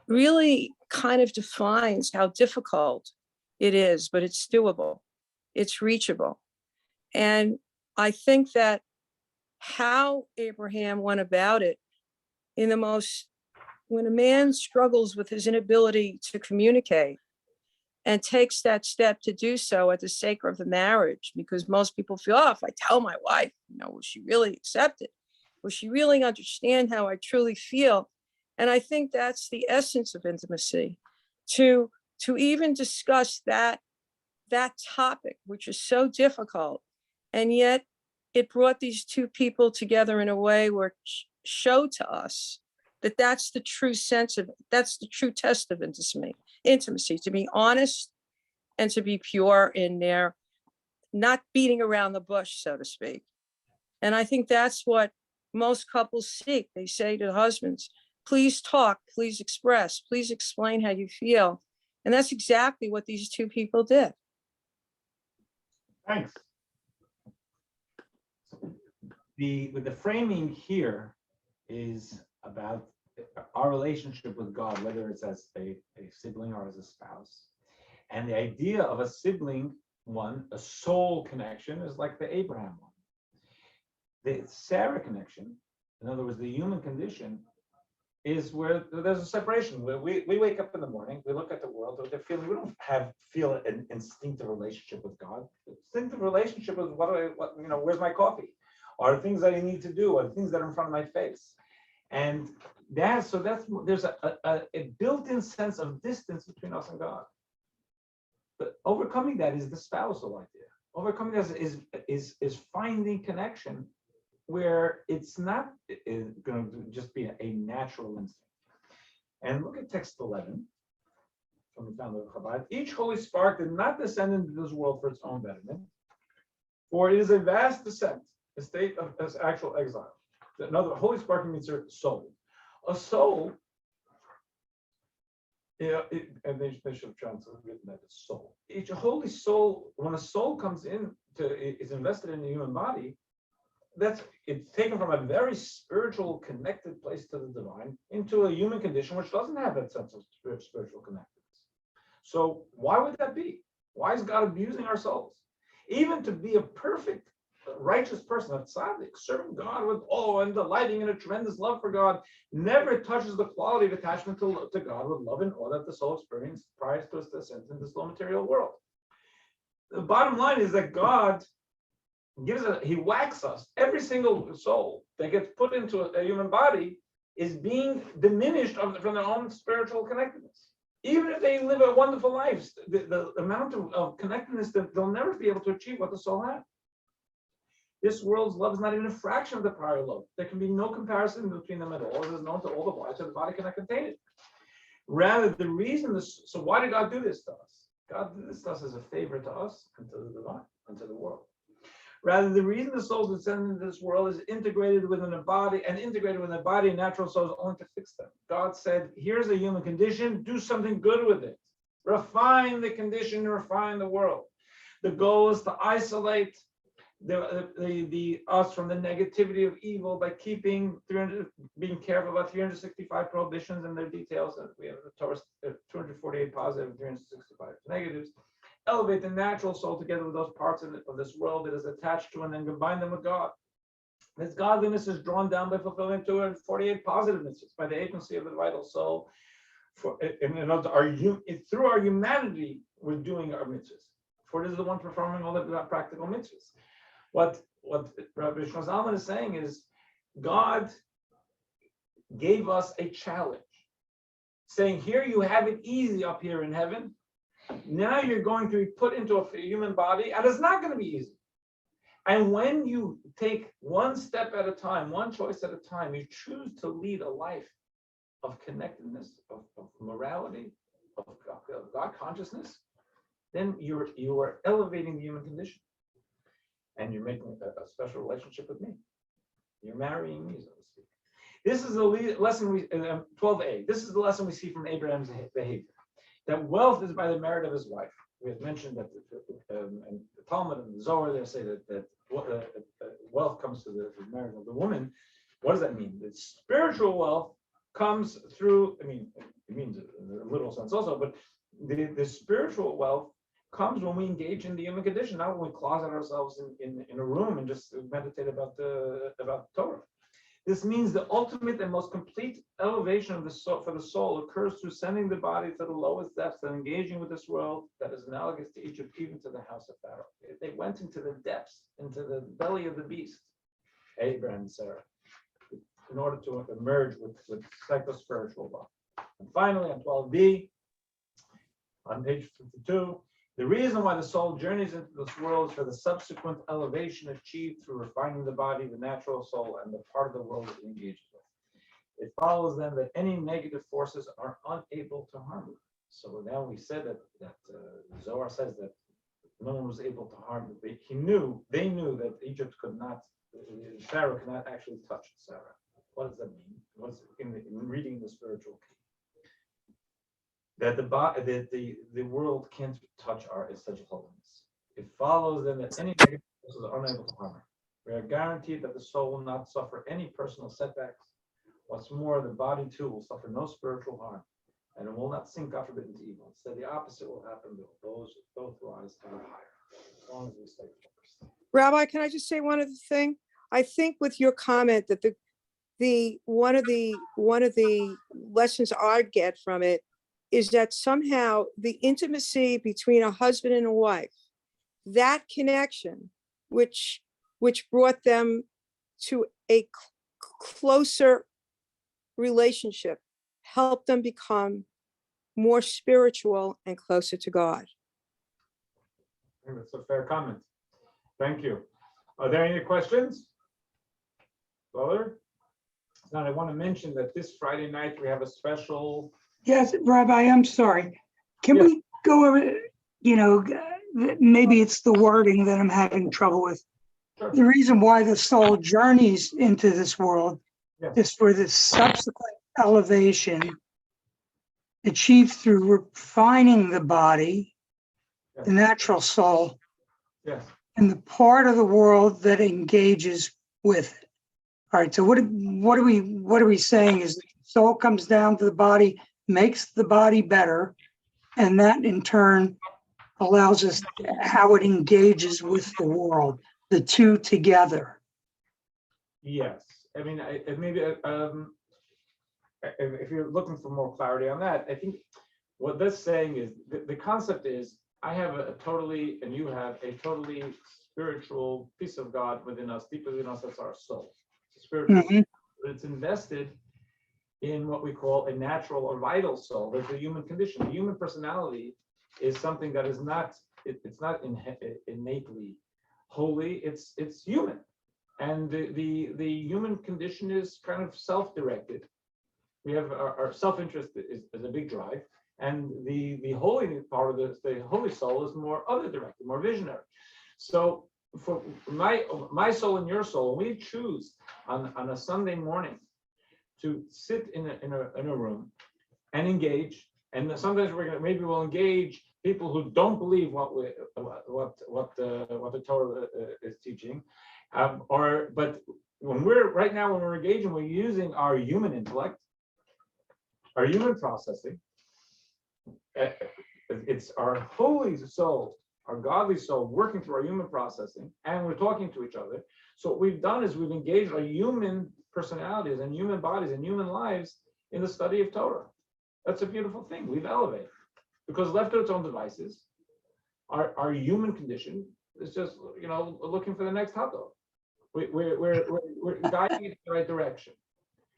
really kind of defines how difficult it is, but it's doable, it's reachable. And I think that how Abraham went about it when a man struggles with his inability to communicate and takes that step to do so at the sake of the marriage, because most people feel, oh, if I tell my wife, will she really accept it? Will she really understand how I truly feel? And I think that's the essence of intimacy, to even discuss that topic, which is so difficult. And yet it brought these two people together in a way where it showed to us that that's the true sense of it. That's the true test of intimacy, to be honest and to be pure in their not beating around the bush, so to speak. And I think that's what most couples seek. They say to husbands, please talk, please express, please explain how you feel. And that's exactly what these two people did. Thanks. The framing here is about our relationship with God, whether it's as a sibling or as a spouse. And the idea of a sibling one, a soul connection, is like the Abraham one. The Sarah connection, in other words, the human condition, is where there's a separation. Where we wake up in the morning, we look at the world, we don't feel an instinctive relationship with God. Instinctive relationship is where's my coffee? Are things that I need to do, are things that are in front of my face. And there's a built-in sense of distance between us and God. But overcoming that is the spousal idea. Overcoming that is finding connection where it's not going to just be a natural instinct. And look at text 11 from the founder of Chabad. Each holy spark did not descend into this world for its own betterment, for it is a vast descent, a state of actual exile. Another holy spark means a soul. A soul, and they should have translated that as soul. Each holy soul, when a soul comes in is invested in the human body, it's taken from a very spiritual, connected place to the divine into a human condition which doesn't have that sense of spiritual connectedness. So why would that be? Why is God abusing our souls? Even to be a perfect, righteous person, a tzaddik, serving God with awe and delighting in a tremendous love for God, never touches the quality of attachment to God with love and awe that the soul experienced prior to its descent in this low material world. The bottom line is that God he whacks us. Every single soul that gets put into a human body is being diminished from their own spiritual connectedness. Even if they live a wonderful life, the amount of connectedness that they'll never be able to achieve what the soul has. This world's love is not even a fraction of the prior love. There can be no comparison between them at all. It is known to all the bodies, so the body cannot contain it. Rather, so why did God do this to us? God did this to us as a favor to us and to the divine and to the world. Rather, the reason the soul descended into this world is integrated within a body, and integrated within a body, natural souls only to fix them. God said, here's a human condition, do something good with it. Refine the condition, refine the world. The goal is to isolate us from the negativity of evil by being careful about 365 prohibitions and their details. We have the Torah, 248 positive, 365 negatives. Elevate the natural soul together with those parts of this world that is attached to, and then combine them with God. This godliness is drawn down by fulfilling 248 positive mitzvahs by the agency of the vital soul. Through our humanity, we're doing our mitzvahs. For it is the one performing all the practical mitzvahs. What Rabbi Zalman is saying is, God gave us a challenge, saying, here you have it easy up here in heaven. Now you're going to be put into a human body, and it's not going to be easy. And when you take one step at a time, one choice at a time, you choose to lead a life of connectedness, of morality, of God consciousness, then you are elevating the human condition. And you're making a special relationship with me. You're marrying me, so to speak. This is the lesson 12a. This is the lesson we see from Abraham's behavior. That wealth is by the merit of his wife. We have mentioned that in the Talmud and the Zohar, they say that wealth comes to the merit of the woman. What does that mean? That spiritual wealth comes through, it means in a literal sense also, but the spiritual wealth comes when we engage in the human condition, not when we closet ourselves in a room and just meditate about Torah. This means the ultimate and most complete elevation of the soul for the soul occurs through sending the body to the lowest depths and engaging with this world that is analogous to Egypt, even to the house of Pharaoh. They went into the depths, into the belly of the beast, Abraham and Sarah. in order to emerge with psycho-spiritual law. And finally, on 12b, on page 52, the reason why the soul journeys into this world is for the subsequent elevation achieved through refining the body, the natural soul, and the part of the world that it engages with. It follows then that any negative forces are unable to harm it. So now we said that Zohar says that no one was able to harm it. They knew that Egypt could not, Pharaoh could not actually touch Sarah. What does that mean? What's in reading the spiritual key? That the world can't touch our essential holiness. It follows then that any negative forces are unable to harm her. We are guaranteed that the soul will not suffer any personal setbacks. What's more, the body too will suffer no spiritual harm, and it will not sink, God forbid, into evil. Instead, the opposite will happen. Those both rise ever higher, as long as we stay focused. Rabbi, can I just say one other thing? I think with your comment that one of the lessons I get from it is that somehow the intimacy between a husband and a wife, that connection, which brought them to a closer relationship, helped them become more spiritual and closer to God. I think that's a fair comment. Thank you. Are there any questions? Brother? Now, I want to mention that this Friday night we have a special. Yes, Rabbi, I'm sorry. Can Yes. we go over, maybe it's the wording that I'm having trouble with. Sure. The reason why the soul journeys into this world Yes. is for the subsequent elevation achieved through refining the body, Yes. the natural soul, Yes. and the part of the world that engages with it. All right, so what are we saying is the soul comes down to the body, makes the body better, and that in turn allows us how it engages with the world, the two together. Yes. I mean, maybe if you're looking for more clarity on that, I think what this saying is the concept is I have a totally, and you have a totally spiritual piece of God within us, deep within us. That's our soul. It's spiritual. Mhm. But it's invested in what we call a natural or vital soul. There's the human condition. The human personality is something that is not. It's not innately holy. It's human, and the human condition is kind of self-directed. We have our self-interest is a big drive, and the holy part of the holy soul is more other directed, more visionary. So for my soul and your soul, we choose on a Sunday morning to sit in a room and engage, and sometimes we'll engage people who don't believe what the Torah is teaching, but when we're engaging, we're using our human intellect, our human processing. It's our holy soul, our godly soul working through our human processing, and we're talking to each other. So what we've done is we've engaged our human personalities and human bodies and human lives in the study of Torah. That's a beautiful thing. We've elevated. Because left to its own devices, our human condition is just, looking for the next hot dog. We're guiding it in the right direction.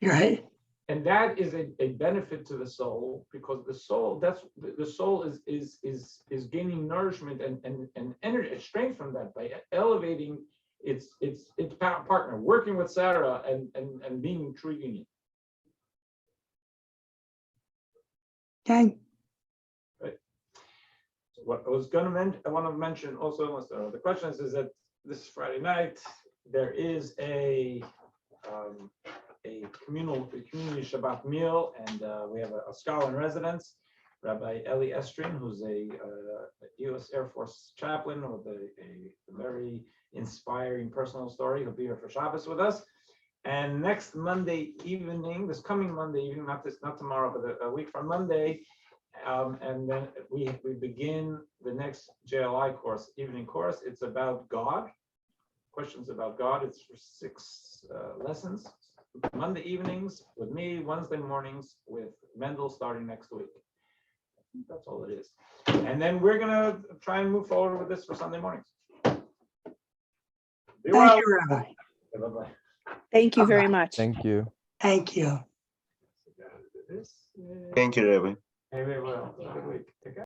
Right. And that is a benefit to the soul, because the soul is gaining nourishment and energy, strength from that by elevating its partner, working with Sarah and being in true union. Okay. What I was going to I want to mention also, the question is that this Friday night there is a community Shabbat meal, and we have a scholar in residence, Rabbi Eli Estrin, who's a U.S. Air Force chaplain with a very inspiring personal story. He'll be here for Shabbos with us. And next Monday evening, this coming Monday evening, not tomorrow, but a week from Monday, and then we begin the next JLI course, evening course. It's about God, questions about God. It's for 6 lessons. Monday evenings with me, Wednesday mornings with Mendy starting next week. That's all it is. And then we're gonna try and move forward with this for Sunday mornings. Be well. Thank you, Rabbi. Bye-bye. Thank you very much. Thank you. Thank you. This, Thank you, Rabbi. Maybe we'll, have a good week. Take care.